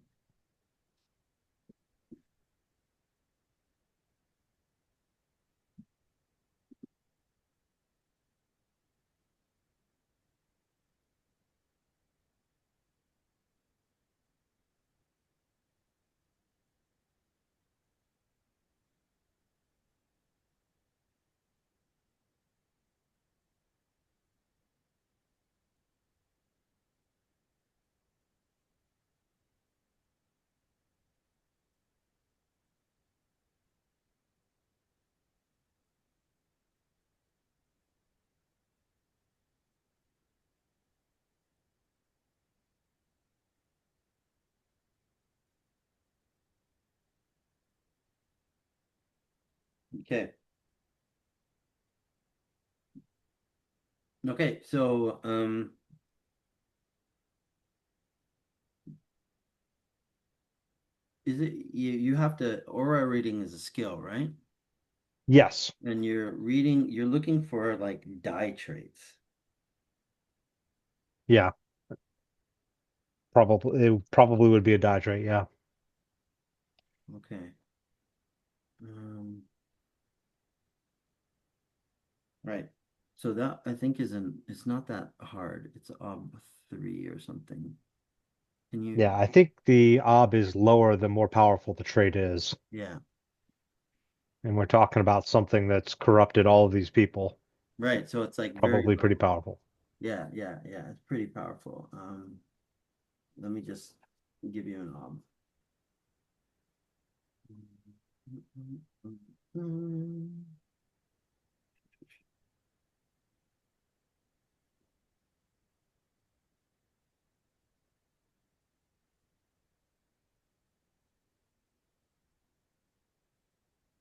Okay. Okay, so is it you have to aura reading is a skill, right? Yes. And you're looking for like die traits. Yeah. It probably would be a die trait. Yeah. Okay. Um, right. So that I think it's not that hard. It's ob 3 or something. Can you Yeah. I think the ob is lower the more powerful the trait is. yeah. And we're talking about something that's corrupted all of these people. Right. So it's like very Probably pretty low. powerful. Yeah, yeah, yeah. It's pretty powerful. Let me just give you an ob.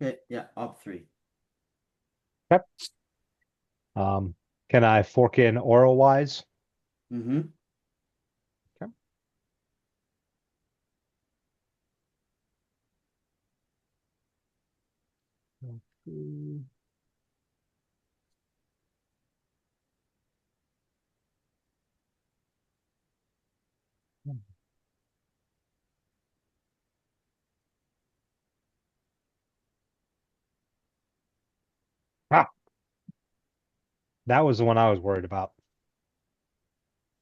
Okay, yeah, ob 3. Yep. Um, can I fork in aura wise? Mm-hmm. Okay. Ah, that was the one I was worried about.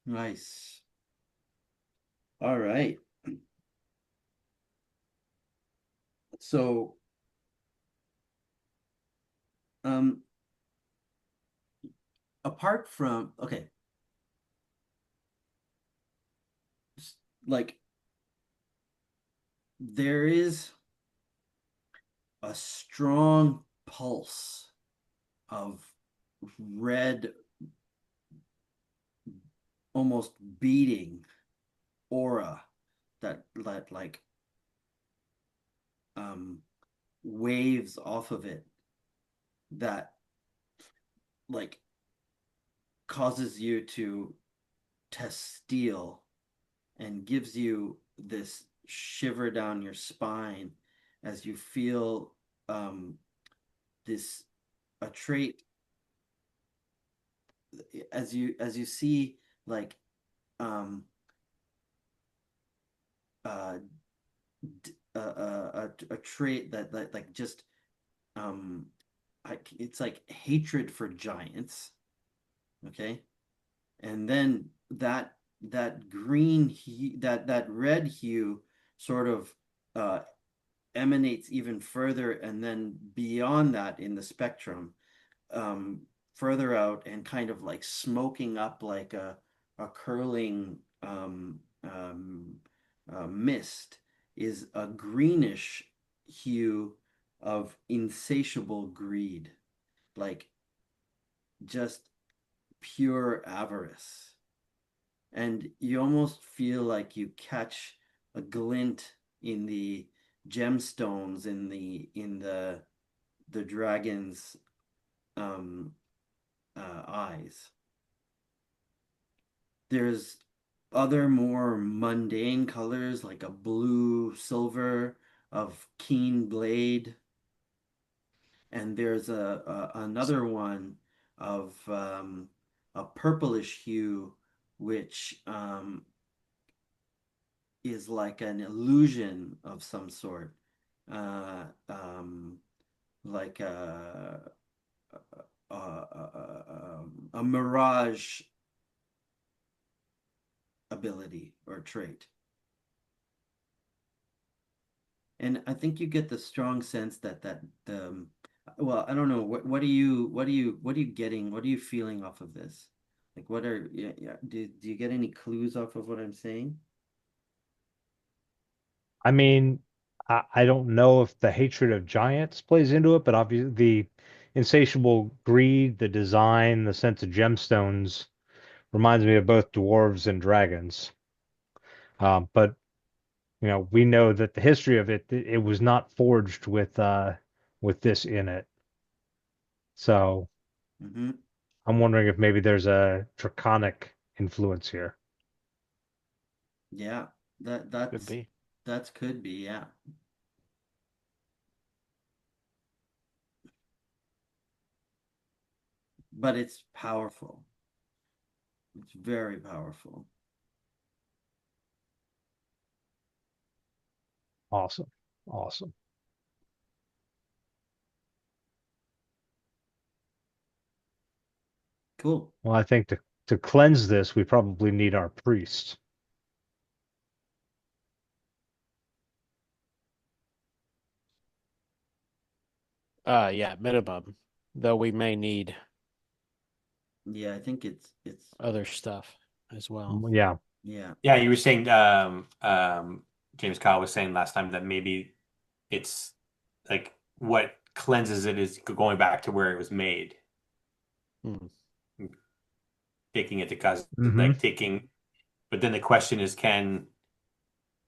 Nice. All right. So, um, apart from okay, like there is a strong pulse of red, almost beating aura that like um waves off of it that like causes you to test steel and gives you this shiver down your spine as you feel um this a trait as you see like um uh, a trait that like just um it's like hatred for giants, okay, and then that green that red hue sort of uh emanates even further and then beyond that in the spectrum, um further out and kind of like smoking up like a curling mist is a greenish hue of insatiable greed, like just pure avarice. And you almost feel like you catch a glint in the gemstones in the dragon's um eyes. There's other more mundane colors like a blue silver of keen blade, and there's another one of a purplish hue, which is like an illusion of some sort, like a mirage ability or trait. And I think you get the strong sense that well, I don't know, what are you getting? What are you feeling off of this? Like what are yeah, do you get any clues off of what I'm saying? I mean, I don't know if the hatred of giants plays into it, but obviously the insatiable greed, the design, the sense of gemstones reminds me of both dwarves and dragons. But we know that the history of it was not forged with this in it. So Mm-hmm. I'm wondering if maybe there's a draconic influence here. Yeah, that Could that's be. that's could be, yeah. But it's powerful. It's very powerful. Awesome. Awesome. Cool. Well, I think to cleanse this, we probably need our priest. Yeah, minimum. Though we may need Yeah, I think it's other stuff as well. Yeah. yeah. Yeah, you were saying James Kyle was saying last time that maybe it's like what cleanses it is going back to where it was made, Hmm. taking it to cause Hmm. like taking. But then the question is, How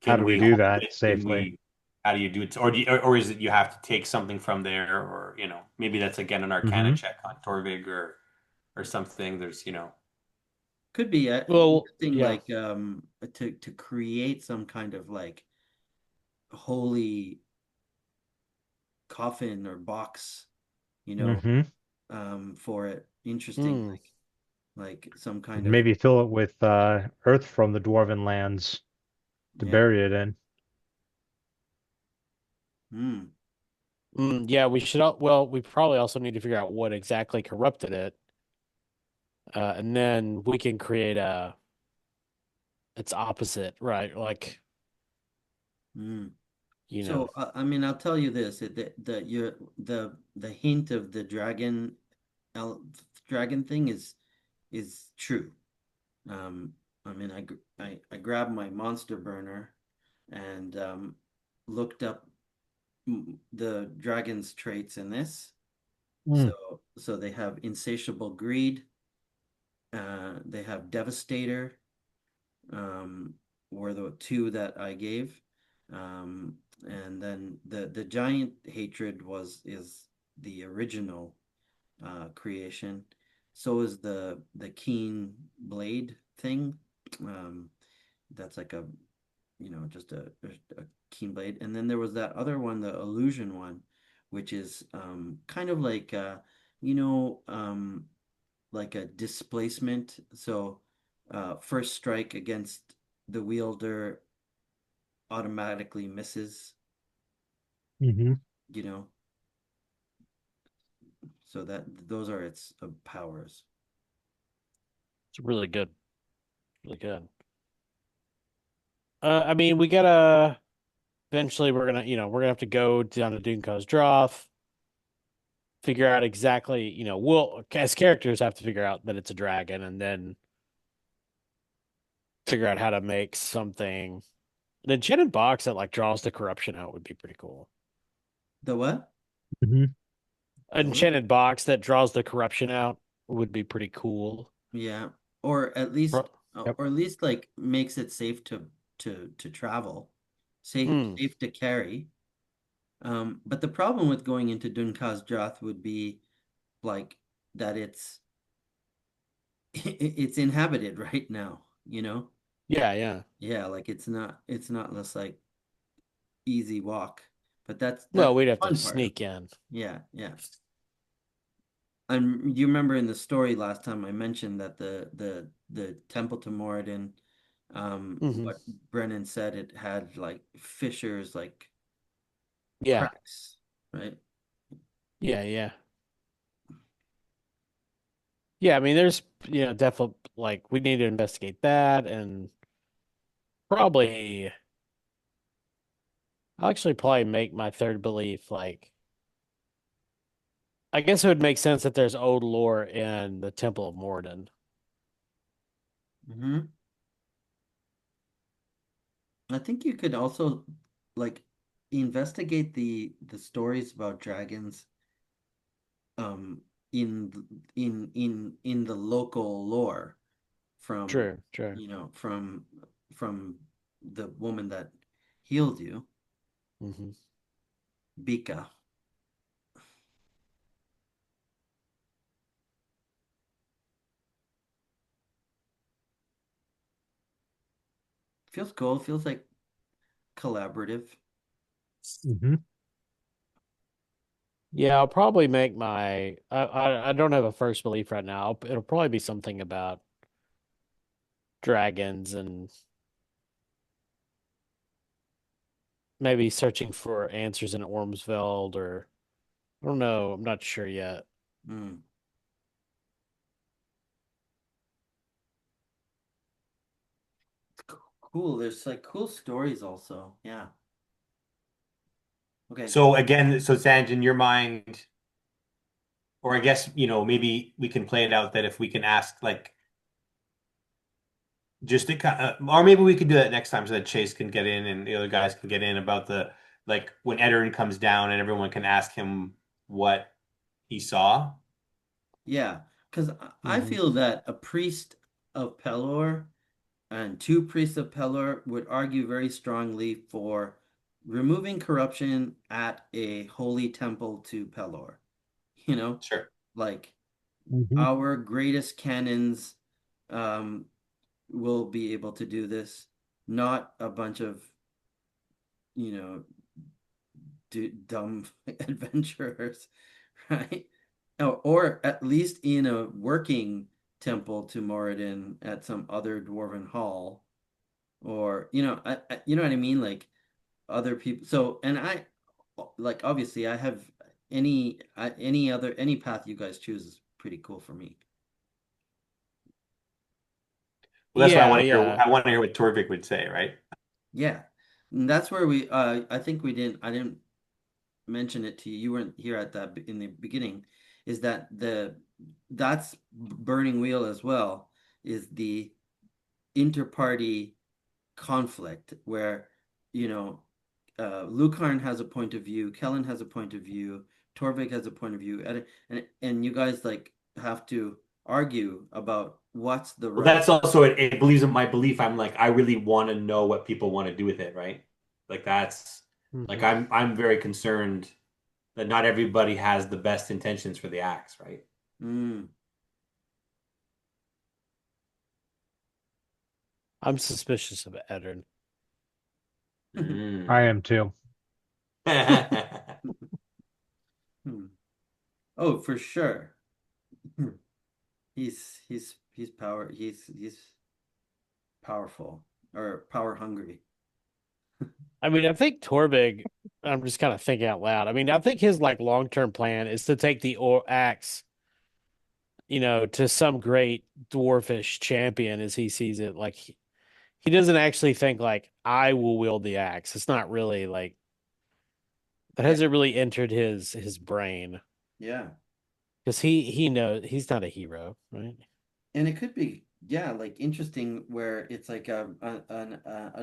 can do we we do hold that it? Can safely? we? How do you do it? Or or is it you have to take something from there, or maybe that's again an Arcana Hmm. check on Torvig or something. There's Could be Well, using yeah. like to create some kind of like holy coffin or box, you know, Hmm. for it. Interesting, Hmm. like some kind of Maybe fill it with earth from the dwarven lands to yeah. bury it in. Hmm. Yeah, we should. Well, we probably also need to figure out what exactly corrupted it, and then we can create its opposite, right? Like Hmm. you know. So I mean, I'll tell you this: the hint of the el dragon thing is true. Um, I mean, I grabbed my monster burner and looked up the dragon's traits in this. Mm. So they have insatiable greed. They have devastator. Um, were the two that I gave. And then the giant hatred is the original creation. So is the keen blade thing. Um, that's like a just a keen blade. And then there was that other one, the illusion one, which is kind of like you know like a displacement. So first strike against the wielder automatically misses, Hmm. you know. So that those are its powers. It's really good. Really good. I mean, we gotta eventually we're gonna have to go down to Dunko's Droth, figure out exactly, we'll as characters have to figure out that it's a dragon and then figure out how to make something. An enchanted box that like draws the corruption out would be pretty cool. The what? Hmm. An The what? enchanted box that draws the corruption out would be pretty cool. Yeah. Or at least Pro- Yep. like makes it safe to travel, Hmm. safe to carry. But the problem with going into Dunkas Joth would be like that it's inhabited right now, you know? Yeah, yeah. Yeah, like it's not just like easy walk. But that's Well, the we'd have to fun part of sneak in. yeah, yeah. And you remember in the story last time I mentioned that the temple to Moradin, Hmm. what Brennan said it had like fissures, like Yeah, cracks, right? yeah, yeah. Yeah, I mean, there's, definitely like we need to investigate that and probably, I'll actually probably make my third belief like, I guess it would make sense that there's old lore in the Temple of Morden. Hmm. I think you could also like investigate the stories about dragons um in in the local lore from True, true. from the woman that healed you, Hmm. Bika. Feels cool, feels like collaborative. Hmm. Yeah, I'll probably make I don't have a first belief right now. It'll probably be something about dragons and maybe searching for answers in Ormsveld or I don't know. I'm not sure yet. Mm. Cool. There's like cool stories also. Yeah. Okay. So again, so Sanj, in your mind, or I guess, maybe we can play it out that if we can ask like just to kind of, or maybe we could do that next time so that Chase can get in and the other guys can get in about the like when Eddard comes down and everyone can ask him what he saw. Yeah. Because I Hmm. feel that a priest of Pelor and two priests of Pelor would argue very strongly for removing corruption at a holy temple to Pelor. You know, Sure. like Hmm. our greatest cannons um, will be able to do this, not a bunch of, you know, dumb adventurers, right? Or at least in a working temple to Moradin at some other dwarven hall, or you know what I mean, like other people. So, and I like obviously I have any path you guys choose is pretty cool for me. Well, that's what I Yeah, want to hear. yeah. I want to hear what Torvik would say, right? Yeah. And that's where I think I didn't mention it to you. You weren't here at that in the beginning, is that that's Burning Wheel as well, is the inter-party conflict where, you know, Lucain has a point of view, Kellen has a point of view, Torvik has a point of view, and you guys like have to argue about what's the Well, right. that's also it believes in my belief. I'm like, I really want to know what people want to do with it, right? Like that's like Mhm. I'm very concerned that not everybody has the best intentions for the axe, right? Mm. I'm suspicious of Eddard. I Mm. am too. Hmm. Oh, for sure. Hmm. He's powerful or power hungry. I mean, I think Torvig, I'm just kind of thinking out loud. I mean, I think his like long-term plan is to take the or axe, to some great dwarfish champion as he sees it. Like he doesn't actually think like I will wield the axe. It's not really like that Yeah, hasn't really entered his brain yeah. because he knows he's not a hero, right? And it could be, yeah, like interesting where it's like a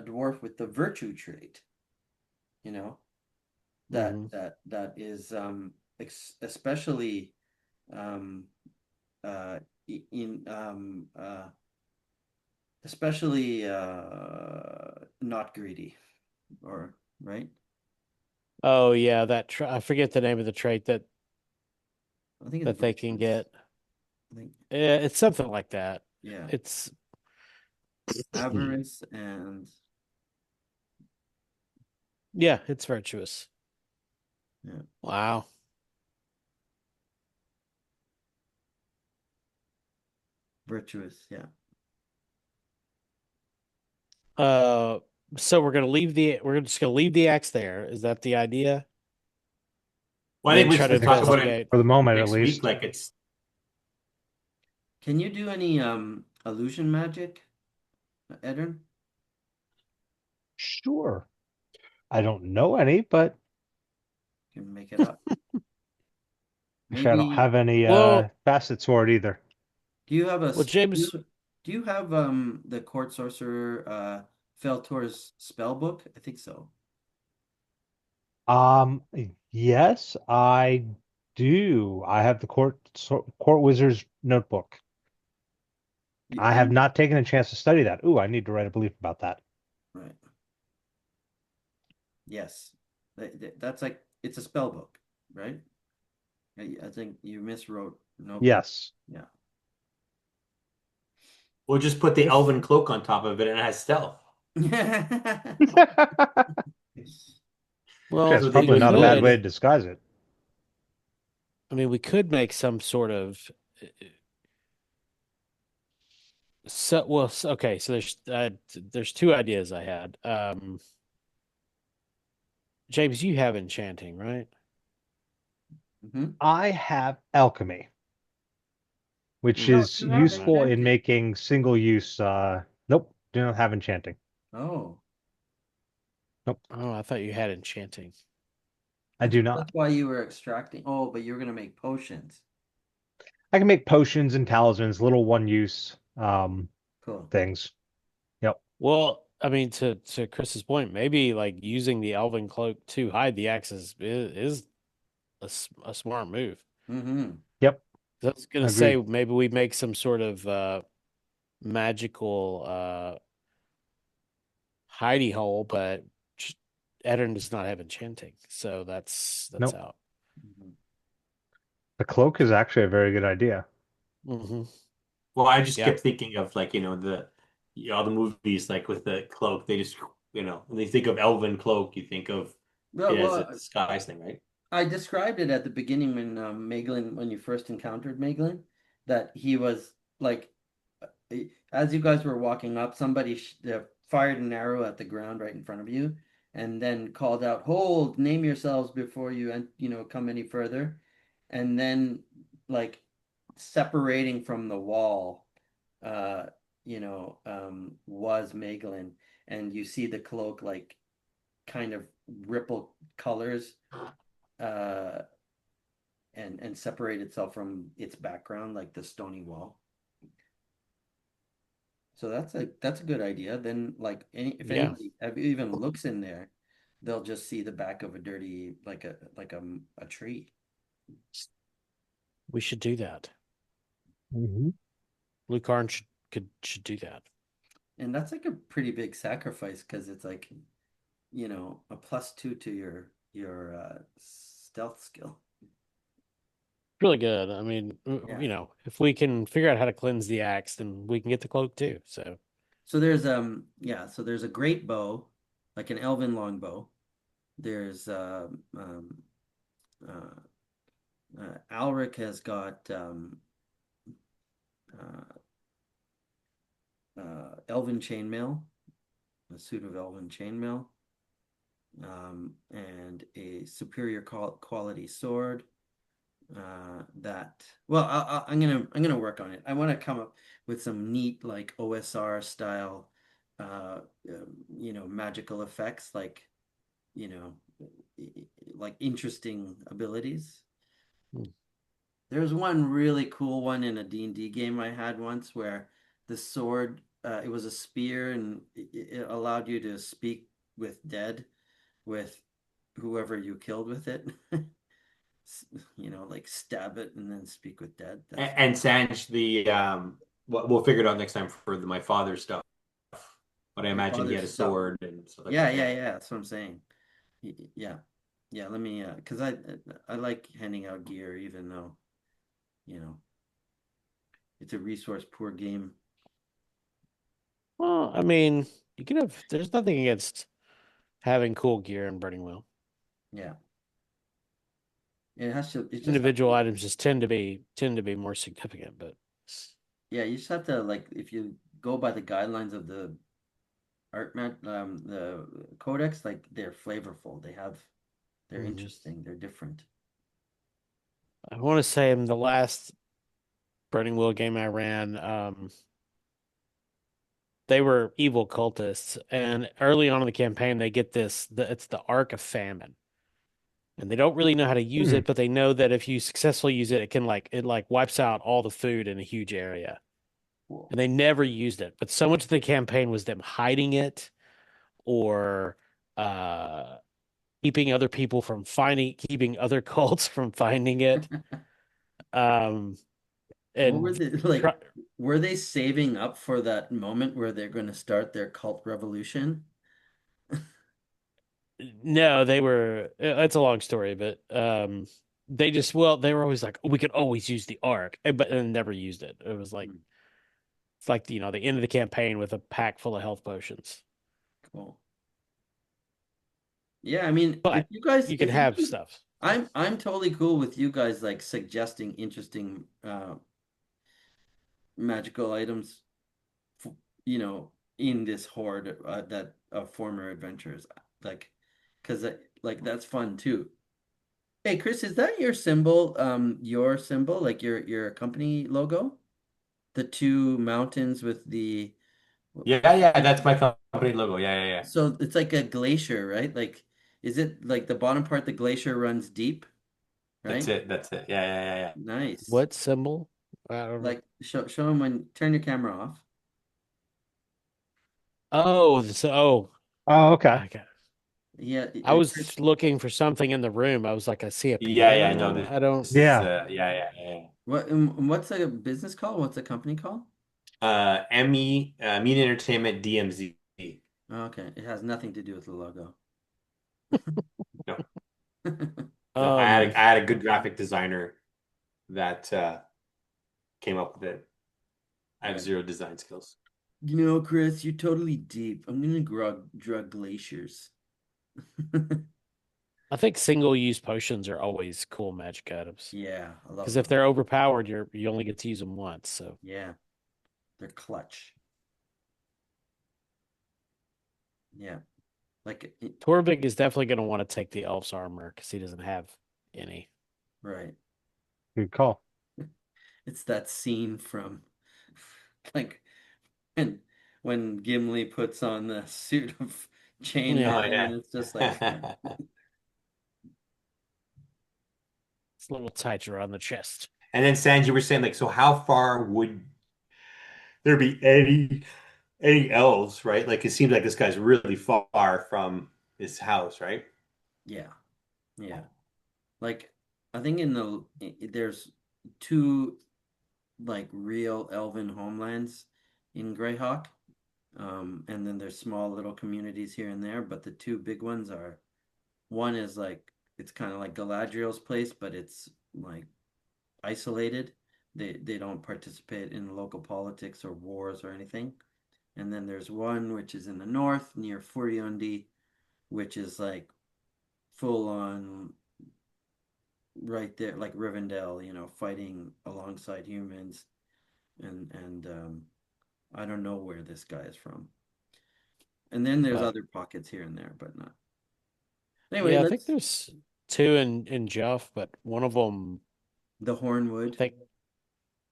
dwarf with the virtue trait, you know, Hmm. that is especially um uh in especially not greedy or right? Oh yeah, I forget the name of the trait that I think it's that they can virtuous. get. I think It's something like that. yeah, It's avarice and yeah, it's virtuous. yeah, Wow. virtuous, yeah. Uh, so we're just gonna leave the axe there. Is that the idea? Well, And I then think we try to should talk about it investigate. For the moment, at next week. least. Like it's Can you do any illusion magic, Edrin? Sure. I don't know any, but Can make it up. actually, I don't Maybe have any Well, facet sword either. do you have well, James. do you have the court sorcerer Feltor's spell book? I think so. Um, yes, I do. I have the court wizard's notebook. I have And not taken a chance to study that. Ooh, I need to write a belief about that. right. Yes. That's like it's a spell book, right? I think you miswrote notebook. Yes. Yeah. we'll just put the If elven cloak on top of it and it has stealth. Well, That's So I they mean, probably we not a bad way to could. disguise it. I mean, we could make some sort of. So well, okay. So there's two ideas I had. James, you have enchanting, right? Hmm. I have alchemy, which Oh, is you have useful in enchanting. making single use. Nope, do not have enchanting. Oh, Nope, Oh, I thought you had enchanting. I I do thought that's not. why you were extracting. Oh, but you're gonna make potions. I can make potions and talismans, little one use Cool. things. Yep. Well, I mean, to Chris's point, maybe like using the elven cloak to hide the axes is a smart move. Hmm. Yep. I was gonna say Agreed. maybe we make some sort of magical hidey hole, but Eddard does not have enchanting, so that's Nope. out. Hmm. The cloak is actually a very good idea. Hmm. Well, I just Yeah. kept thinking of like, all the movies like with the cloak, they just, when they think of elven cloak, you think of Well, it as a well, disguise thing, right? I described it at the beginning when when you first encountered Meglin, that he was like, as you guys were walking up, somebody fired an arrow at the ground right in front of you, and then called out, "Hold! Name yourselves before you and come any further," and then like separating from the wall, was Meglin, and you see the cloak like kind of ripple colors, uh, and separate itself from its background, like the stony wall. So that's a good idea. Then, like, if Yeah, anybody even looks in there, they'll just see the back of a dirty, a tree. we should do that. Mm-hmm. Lucarin should do that. And that's like a pretty big sacrifice because it's like, a +2 to your stealth skill. Really good. I mean, Yeah. if we can figure out how to cleanse the axe, then we can get the cloak too. So So there's a great bow, like an elven longbow. There's uh, Alric has got uh, elven chainmail, a suit of elven chainmail, and a superior quality sword. I'm gonna work on it. I want to come up with some neat like OSR style, magical effects, like you know, like interesting abilities. Hmm. There's one really cool one in a D&D game I had once where the sword, it was a spear and it allowed you to speak with dead, with whoever you killed with it. Like stab it and then speak with dead. That's And Sanj, we'll figure it out next time for my father's stuff. But I your imagine he father's had a stuff. sword and stuff like Yeah, that. yeah, Yeah. yeah. That's what I'm saying. Yeah, yeah. Let me, because I like handing out gear, even though you know it's a resource poor game. well, I mean, you can have. There's nothing against having cool gear in Burning Wheel. Yeah, it has to. It just has Individual to. items just tend to be more significant, but Yeah, you just have to like if you go by the guidelines of the the codex, like they're flavorful. They're Mhm. interesting. They're different. I want to say in the last Burning Wheel game I ran, they were evil cultists, and early on in the campaign, they get it's the Ark of Famine, and they don't really know how to use Hmm. it, but they know that if you successfully use it, it wipes out all the food in a huge area, Cool. and they never used it. But so much of the campaign was them hiding it or uh keeping other cults from finding it. Um, What were and they try, like? Were they saving up for that moment where they're going to start their cult revolution? no, they were. It's a long story, but they were always like, we could always use the arc, but and never used it. It was like Hmm, it's like the end of the campaign with a pack full of health potions. cool. Yeah, I mean, But you can if you have guys, stuff. I'm totally cool with you guys like suggesting interesting magical items, f- in this horde that of former adventures, like, because like that's fun too. Hey, Chris, is that your symbol? Your symbol, like your company logo? The two mountains with the Yeah, yeah, that's my company logo. Yeah, yeah, yeah. so it's like a glacier, right? Like, is it like the bottom part, the glacier runs deep, That's right? it. That's it. Yeah, yeah, yeah, yeah. Nice. What symbol? I don't know. Like show them when turn your camera off. Oh, Oh, okay. I got. Yeah, I Chris, was looking for something in the room. I was like, I see a Yeah, yeah, no, piano. I don't. this is Yeah. yeah, yeah, yeah. what's the business called? What's the company called? Emmy, Media Entertainment DMZ. Oh, okay, it has nothing to do with the logo. No, no, Um, I had a good graphic designer that came up with it. I have Right. zero design skills. Chris, you're totally deep. I'm gonna drug glaciers. I think single-use potions are always cool magic items Yeah, I love because if them. they're overpowered, you only get to use them once. So Yeah, they're clutch. Yeah, like Torvik is definitely going to want to take the elf's armor because he doesn't have any. right. Good call. It's that scene from like when when Gimli puts on the suit of chain Yeah. Oh man, yeah. and it's just like It's a little tighter on the chest. And then Sanj, you were saying like, so how far would there be any elves, right? Like it seems like this guy's really far from his house, right? yeah, yeah. Like I think there's two like real elven homelands in Greyhawk. And then there's small little communities here and there, but the two big ones are one is like it's kind of like Galadriel's place, but it's like isolated. They don't participate in local politics or wars or anything. And then there's one which is in the north near Furiundi, which is like full on right there, like Rivendell, fighting alongside humans. And I don't know where this guy is from. And then there's But other pockets here and there, but not. Anyway, yeah, I think let's there's two in Juff, but one of them, the I Hornwood, think,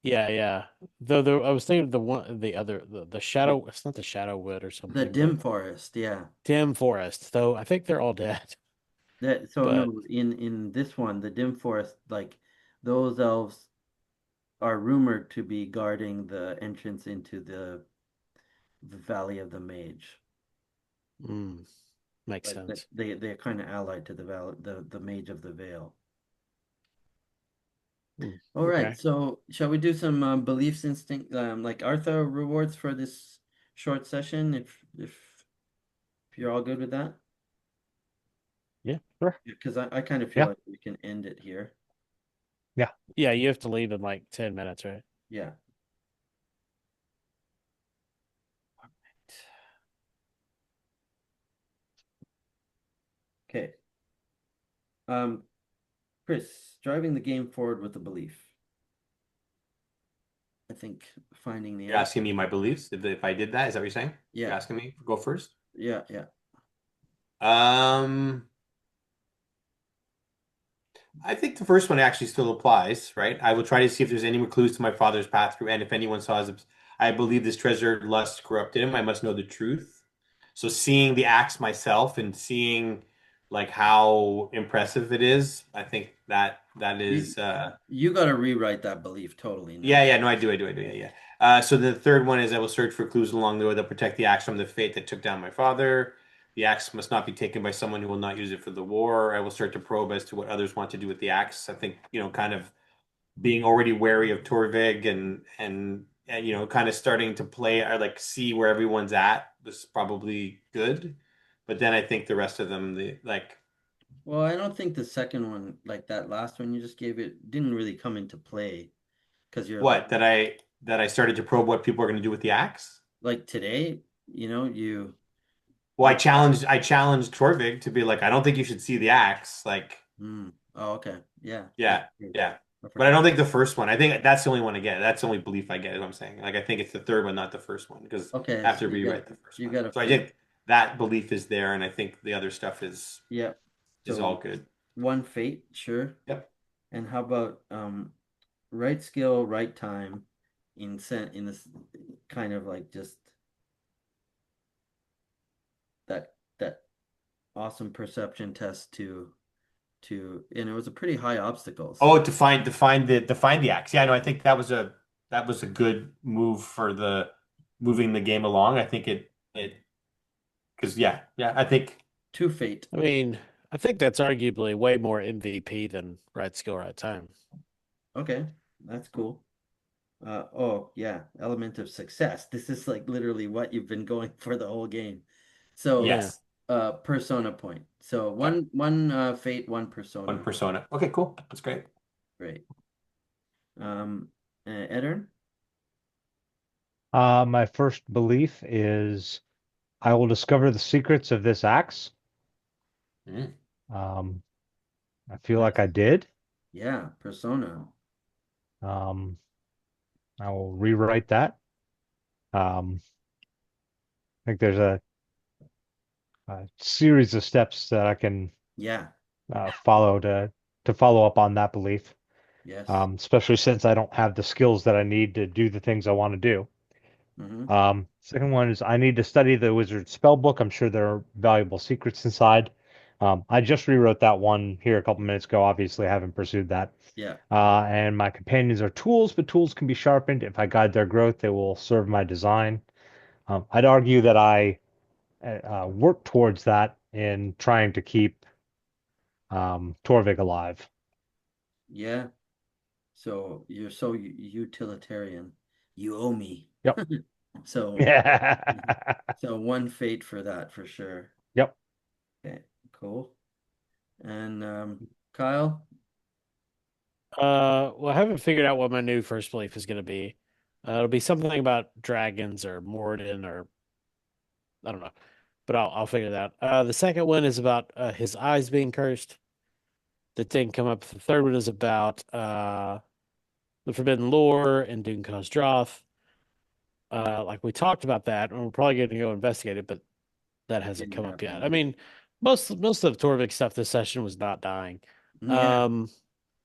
yeah, yeah. Though I was thinking of the other, the Shadow. It's not the Shadow Wood or the something, Dim but Forest, yeah. Dim Forest. Though I think they're all dead. That so But no, in this one, the Dim Forest, like those elves are rumored to be guarding the entrance into the Valley of the Mage. mm, makes Like that sense. they're kind of allied to the valley, the Mage of the Vale. All right, Okay. so shall we do some beliefs instinct, like Arthur rewards for this short session, if you're all good with that? Yeah, sure. Because I kind of feel Yeah, like we can end it here. yeah. Yeah, you have to leave in like 10 minutes, right? Yeah. Okay. Um, Chris, driving the game forward with a belief. I think finding the You're answer. asking me my beliefs if I did that. Is that what you're saying? You're Yeah, asking me to go first? yeah, yeah. Um, I think the first one actually still applies, right? I will try to see if there's any more clues to my father's path through, and if anyone saw his, I believe this treasure lust corrupted him. I must know the truth. So seeing the axe myself and seeing like how impressive it is, I think that You is you got to rewrite that belief totally yeah, now. yeah, no, I do, yeah, yeah. So the third one is I will search for clues along the way that protect the axe from the fate that took down my father. The axe must not be taken by someone who will not use it for the war. I will start to probe as to what others want to do with the axe. I think, kind of being already wary of Torvig and kind of starting to play or like see where everyone's at was probably good. But then I think the rest of them, the like Well, I don't think the second one, like that last one you just gave it, didn't really come into play because you're what that I started to probe what people are going to do with the axe. like today, you Well, you I challenged Torvig to be like, I don't think you should see the axe. Like, oh, okay. Yeah, that's yeah, true. yeah. I But I forgot. don't think the first one. I think that's the only one I get. That's the only belief I get, is what I'm saying. Like, I think it's the third one, not the first one, because Okay, I have so to rewrite the first you one. got a So I fate. think that belief is there, and I think the other stuff Yeah. is So all good. one fate, sure. Yep. And how about right skill, right time in this kind of like just that awesome perception test to and it was a pretty high obstacle. Oh, So to find the axe. Yeah, no, I think that was a good move for the moving the game along. I think it because yeah, I think two fate. I mean, I think that's arguably way more MVP than right skill, right time. Okay, that's cool. Oh yeah, element of success. This is like literally what you've been going for the whole game. So Yeah. yes. persona point. So Yeah, one fate, one one persona. persona. Okay, cool. That's great. Great. Um Edern? My first belief is I will discover the secrets of this axe. Mm. Um, I feel like Nice. I did. Yeah, persona. Um, I will rewrite that. Um, I think there's a series of steps that I can Yeah. follow to follow up on that belief. Yes. Especially since I don't have the skills that I need to do the things I want to do. Second one is I need to study the wizard spell book. I'm sure there are valuable secrets inside. I just rewrote that one here a couple minutes ago. Obviously, I haven't pursued that. Yeah. And my companions are tools, but tools can be sharpened. If I guide their growth, they will serve my design. I'd argue that I work towards that in trying to keep Torvik alive. Yeah. So you're so utilitarian. You owe me. Yep. So Yeah. so one fate for that for sure. Yep. Okay, cool. And Kyle? Well, I haven't figured out what my new first belief is going to be. It'll be something about dragons or Morden or I don't know, but I'll figure that out. The second one is about his eyes being cursed. That didn't come up. The third one is about the Forbidden Lore and Doom Droth. Like we talked about that, and we're probably going to go investigate it, but that hasn't Didn't come up yet. happen. I mean, most of Torvik stuff this session was not dying. Yeah.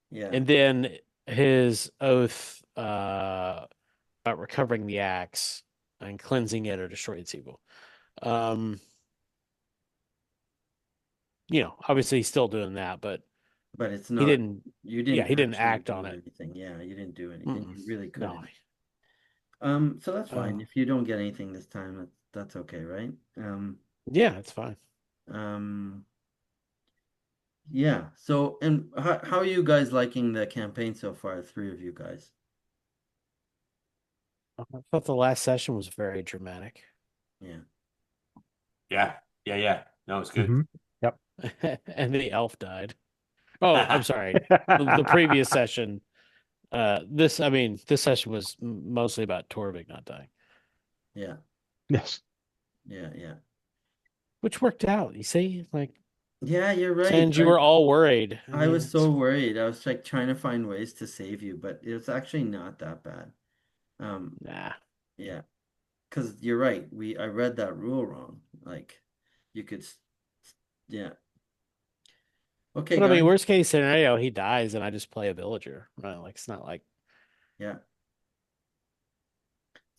Yeah. And then his oath about recovering the axe and cleansing it or destroying its evil. Obviously he's still doing that, but But it's he not. didn't. You didn't He didn't actually act do on it. anything. Yeah, you didn't do anything. Mm-mm. You really No. couldn't. So that's fine. Oh. If you don't get anything this time, that's okay, right? Yeah, it's fine. Yeah. So, and how are you guys liking the campaign so far? Three of you guys. I thought the last session was very dramatic. Yeah. Yeah. No, it's good. Mhm. Yep. And the elf died. Oh, I'm sorry. The previous session. This session was mostly about Torvik not dying, Yeah. Yes. Yeah. which worked out. You see, like, Yeah, you're right. and you were all worried. I was so worried. I was like trying to find ways to save you, but it's actually not that bad. Nah. Yeah, because you're right. I read that rule wrong. Like, you could, yeah. Okay, But I mean, guys. worst case scenario, he dies and I just play a villager, right? Like, it's not like. Yeah.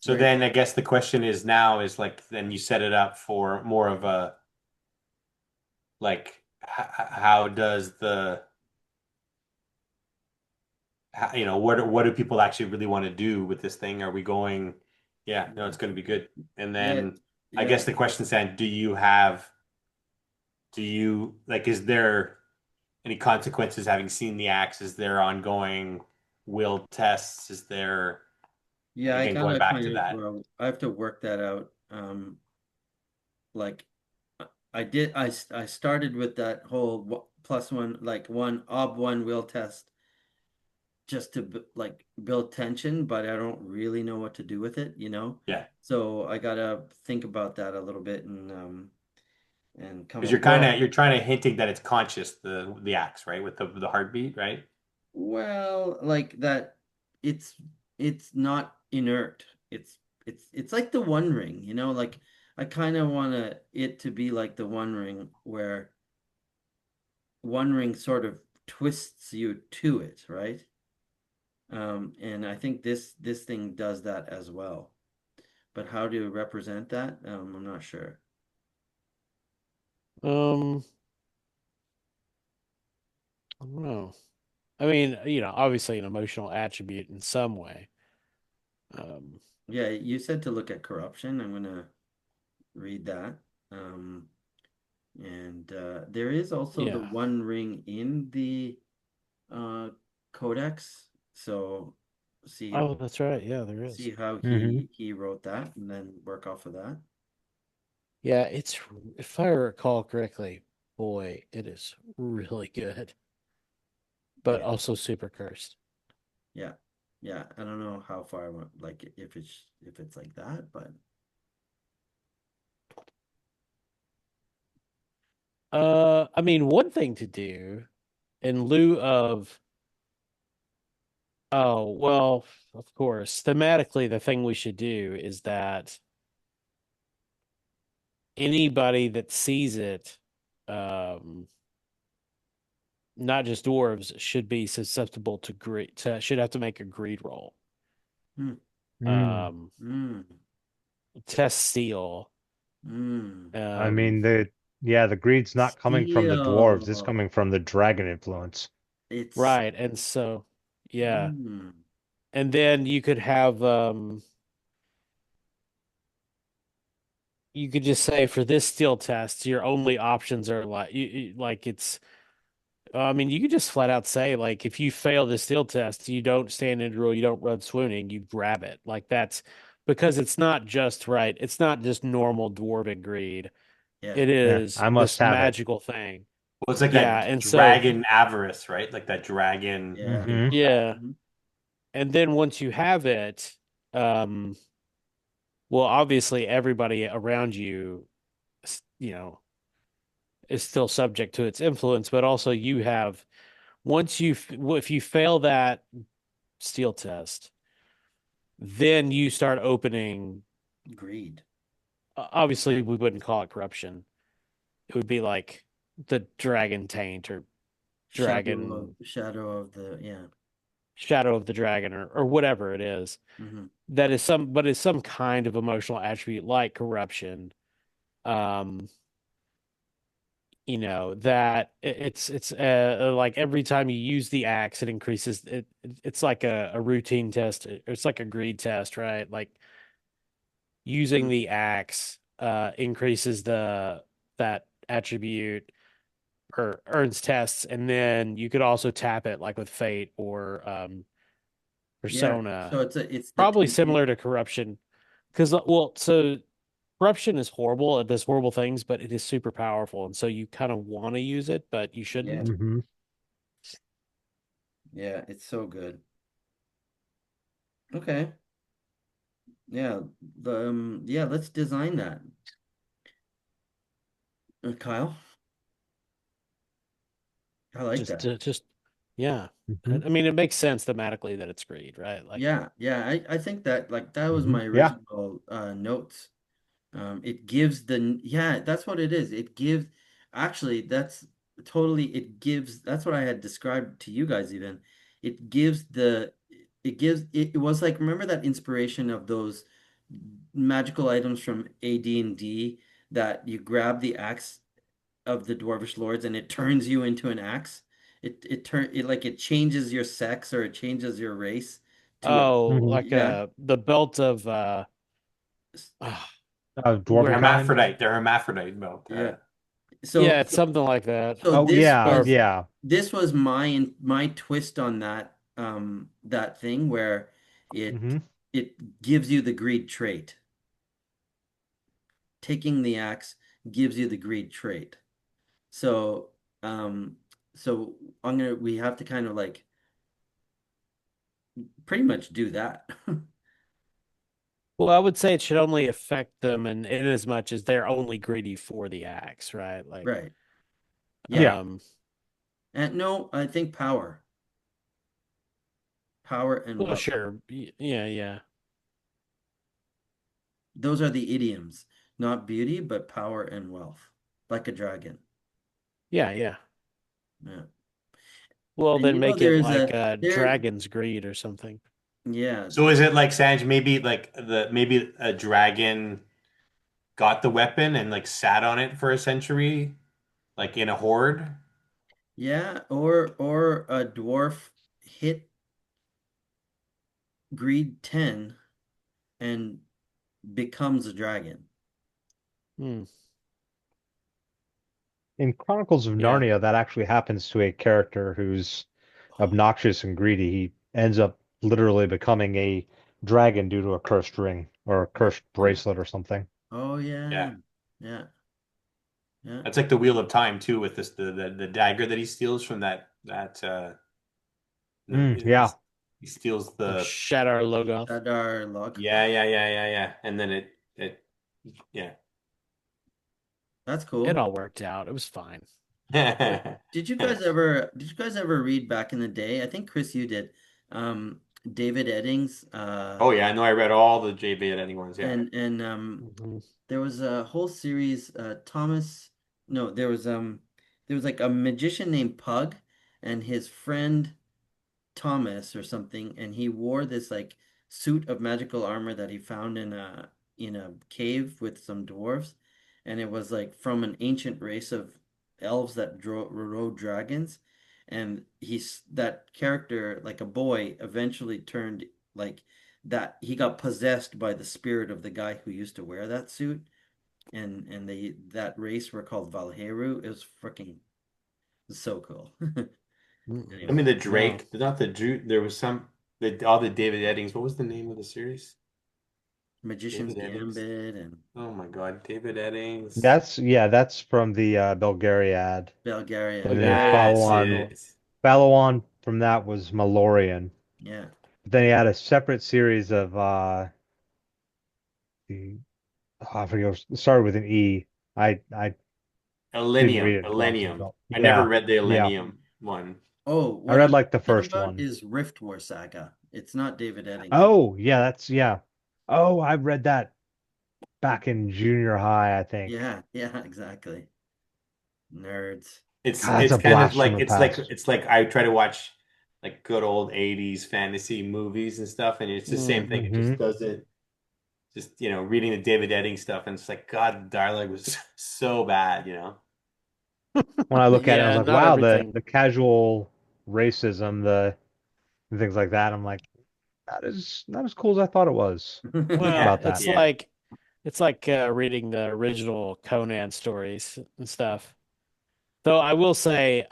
So Very then I guess the question is now is like then you set it up for more of a like how does what do people actually really want to do with this thing? Are we going, yeah, no, it's going to be good. And then I guess the question is then is there any consequences having seen the axe? Is there ongoing will tests? Is there Yeah, I again kind going of back to that? I have to work that out. Like I started with that whole plus one, like one one will test just to like build tension, but I don't really know what to do with it, you know? Yeah. So I gotta think about that a little bit and come Because up. you're trying to hinting that it's conscious, the axe, right? With the heartbeat, right? Well, like that it's it's not inert. It's like the One Ring, you know, like I kind of want it to be like the One Ring where One Ring sort of twists you to it, right? And I think this thing does that as well. But how to represent that? I'm not sure. I don't know. I mean, obviously an emotional attribute in some way. Yeah, you said to look at corruption. I'm gonna read that. And there is also the Yeah. One Ring in the codex. So see Oh, that's right. Yeah, there is. see how Mhm. he wrote that and then work off of that. Yeah, if I recall correctly, boy, it is really good, but Yeah. also super cursed. Yeah. Yeah. I don't know how far I went, like if it's like that, but I mean, one thing to do in lieu of, oh, well, of course, thematically, the thing we should do is that anybody that sees it, not just dwarves, should be susceptible to greed, should have to make a greed roll. Hmm. Mm. Um, Mm. test steel. I mean, the greed's not coming from the dwarves, it's Steel. coming from the dragon influence. It's Right, and so yeah. mm, And then you could just say for this steel test, your only options are like like it's I mean, you could just flat out say like if you fail the steel test, you don't stand in rule, you don't run swooning, you grab it. Like that's because it's not just right. It's not just normal dwarven greed. yeah. It Yeah, is I must this have it. magical thing. Well, it's like Yeah, that and so dragon avarice, right? Like that dragon, Yeah. Hmm. yeah, Mhm. and then once you have it, um, well, obviously everybody around you, you know, is still subject to its influence, but also you have once if you fail that steel test, then you start opening. Greed. Obviously, we wouldn't call it corruption. It would be like the dragon taint or dragon Shadow of the yeah. shadow of the dragon or whatever it is. Hmm. That is but it's some kind of emotional attribute like corruption. Um, that it's like every time you use the axe, it increases it. It's like a routine test. It's like a greed test, right? Like using the axe increases that attribute or earns tests, and then you could also tap it like with fate or Yeah. persona, So it's the probably tainted. similar to corruption because well so corruption is horrible, it does horrible things, but it is super powerful, and so you kind of want to use it but you Yeah. shouldn't. Hmm. Yeah. It's so good. Okay. Yeah. Yeah. Let's design that. Kyle, I like just that. to, just yeah, Hmm. I mean it makes sense thematically that it's greed, right? Like Yeah. Yeah. I think that like that was Hmm. my Yeah. original notes. It gives yeah, that's what it is. It gives, actually, it gives, that's what I had described to you guys even. It gives it was like, remember that inspiration of those magical items from AD&D that you grab the axe of the Dwarvish Lords and it turns you into an axe? It like it changes your sex or it changes your race to oh Hmm. like yeah. the belt of Dwarven where kind. hermaphrodite. They're hermaphrodite built. Yeah. yeah, So it's something like that. so Oh this yeah, was Or yeah. my twist on that thing where it Hmm. it gives you the greed trait. Taking the axe gives you the greed trait. So um so we have to kind of like pretty much do that. well, I would say it should only affect them in as much as they're only greedy for the axe, right? Like, Right. Yeah. Yeah. um, And no, I think power. Power and well, wealth. sure, yeah, yeah, Those are the idioms. Not beauty, but power and wealth. Like a dragon. yeah, yeah. Yeah. Well, And then you know make it there's like a a there dragon's greed or something. yeah. So is it like Sanj? Maybe like maybe a dragon got the weapon and like sat on it for a century, like in a horde. Yeah, or a dwarf hit greed 10 and becomes a dragon. Hmm. In Chronicles of Yeah. Narnia, that actually happens to a character who's obnoxious and greedy. He ends up literally becoming a dragon due to a cursed ring or a cursed Oh, bracelet or something. oh yeah. Yeah, Yeah. Yeah. that's like the Wheel of Time too, with this the dagger that he steals from that Yeah. he steals Of the Shadar Logoth. Shadar Lock. yeah, and then it yeah. That's It cool. all worked out. It was fine. Did you guys ever read back in the day? I think Chris, you did. David Eddings, Oh yeah, I know. I read all the JV at anyone's. Yeah. and Mhm. there was a whole series, Thomas, no, there was like a magician named Pug and his friend Thomas or something, and he wore this like suit of magical armor that he found in in a cave with some dwarves, and it was like from an ancient race of elves that rode dragons, and he's that character, like a boy, eventually turned like that. He got possessed by the spirit of the guy who used to wear that suit, and they that race were called Valheru. It was freaking so cool. I mean, Anyway, the Wow. Drake, not the Drew. There was all the David Eddings. What was the name of the series? Magician's David Eddings. Gambit and Oh my God, David Eddings. That's from the Belgariad. And Belgariad. then Yeah, Belgariad. That's follow it. on from that was Malorian. yeah. But then he had a separate series of the I forget, it started with an E. I didn't read Elenium. it until I was an Elenium. adult. I never Yeah, read the yeah. Elenium one. Oh, I what read I'm like the thinking first about one. is Rift War Saga. It's not David Eddings. Oh, yeah, that's yeah. Oh, I read that back in junior high, I think. Yeah, yeah, exactly. Nerds. It's God, that's it's a kind of blast from like the it's like past. it's like I try to watch like good old 80s fantasy movies and stuff, and it's the same thing. It Hmm. just doesn't just reading the David Eddings stuff, and it's like God, the dialogue was so bad. When I look at it, I was Yeah, like, not wow, everything. the casual racism, the things like that. I'm like, that is not as cool as I thought it was Well, Yeah, about that. yeah. it's like reading the original Conan stories and stuff. Though I will say,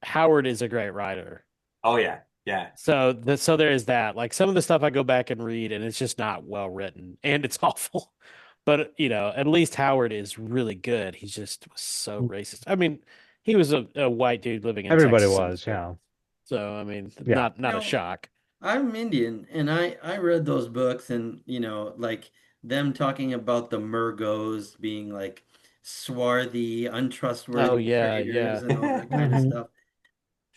Howard is a great writer. Oh yeah, yeah. So there is that. Like some of the stuff I go back and read, and it's just not well written, and it's awful. But at least Howard is really good. He just was so racist. I mean, he was a white dude living in Everybody Texas in the was, 40s. yeah. So I mean, Yeah. You not a know, shock. I'm Indian and I read those books and like them talking about the Murgos being like swarthy, Oh untrustworthy yeah, traders yeah. and all that kind of Hmm. stuff.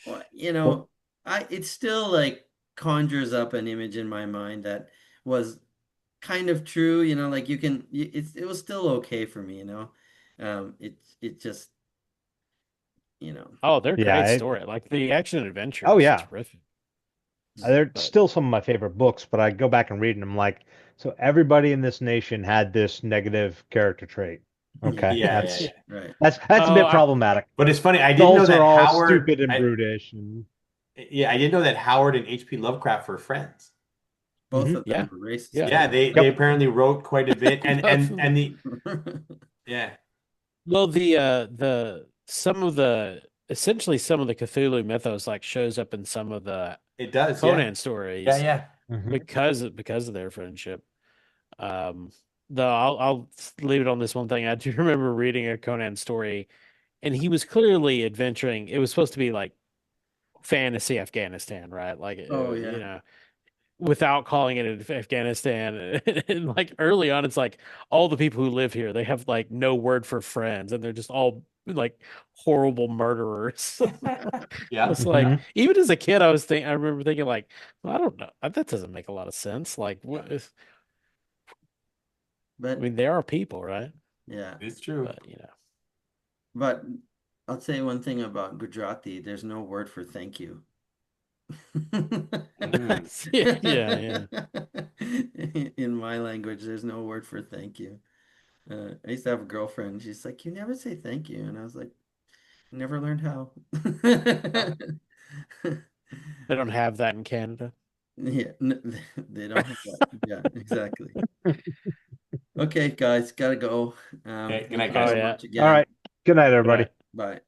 Well, Well, I it still like conjures up an image in my mind that was kind of true, like it was still okay for me, it just, you know. Oh, they're yeah. great story. Like the action and adventure Oh, is yeah. terrific. They're But still some of my favorite books, but I go back and read and I'm like, so everybody in this nation had this negative character trait. Yeah, Okay, Yeah, yeah, yeah. yeah. right. that's a Oh, bit problematic. But it's funny, I didn't know Adults are that all Howard stupid and I brutish, and yeah, I didn't know that Howard and H.P. Lovecraft were friends. Both Mhm. of them yeah, were racist, yeah. Yeah, yeah. they Yep. apparently wrote quite a bit and Both and of them. and the yeah, Well, the some of the essentially some of the Cthulhu mythos like shows up in some of the it does, yeah. Conan Yeah, stories yeah. Mhm. because of their friendship. Um, though I'll leave it on this one thing. I do remember reading a Conan story, and he was clearly adventuring. It was supposed to be like fantasy Afghanistan, right? Like Oh yeah. without calling it Afghanistan. And like early on, it's like all the people who live here, they have like no word for friends, and they're just all like horrible murderers. Yeah. It's like Mhm. even as a kid, I remember thinking like, well, I don't know, that doesn't make a lot of sense. Like, I But mean, there are people, right? yeah. It's true. But But I'll say one thing about Gujarati, there's no word for thank you. Mm. yeah, yeah. In my language, there's no word for thank you. I used to have a girlfriend. She's like, "You never say thank you," and I was like, "Never learned how." They don't have that in Canada. Yeah, they don't have that. Yeah, exactly. Okay, guys, gotta go. Okay, good Thank night, you Oh guys. so yeah. much All again. right. Good night, everybody. Goodbye. Bye.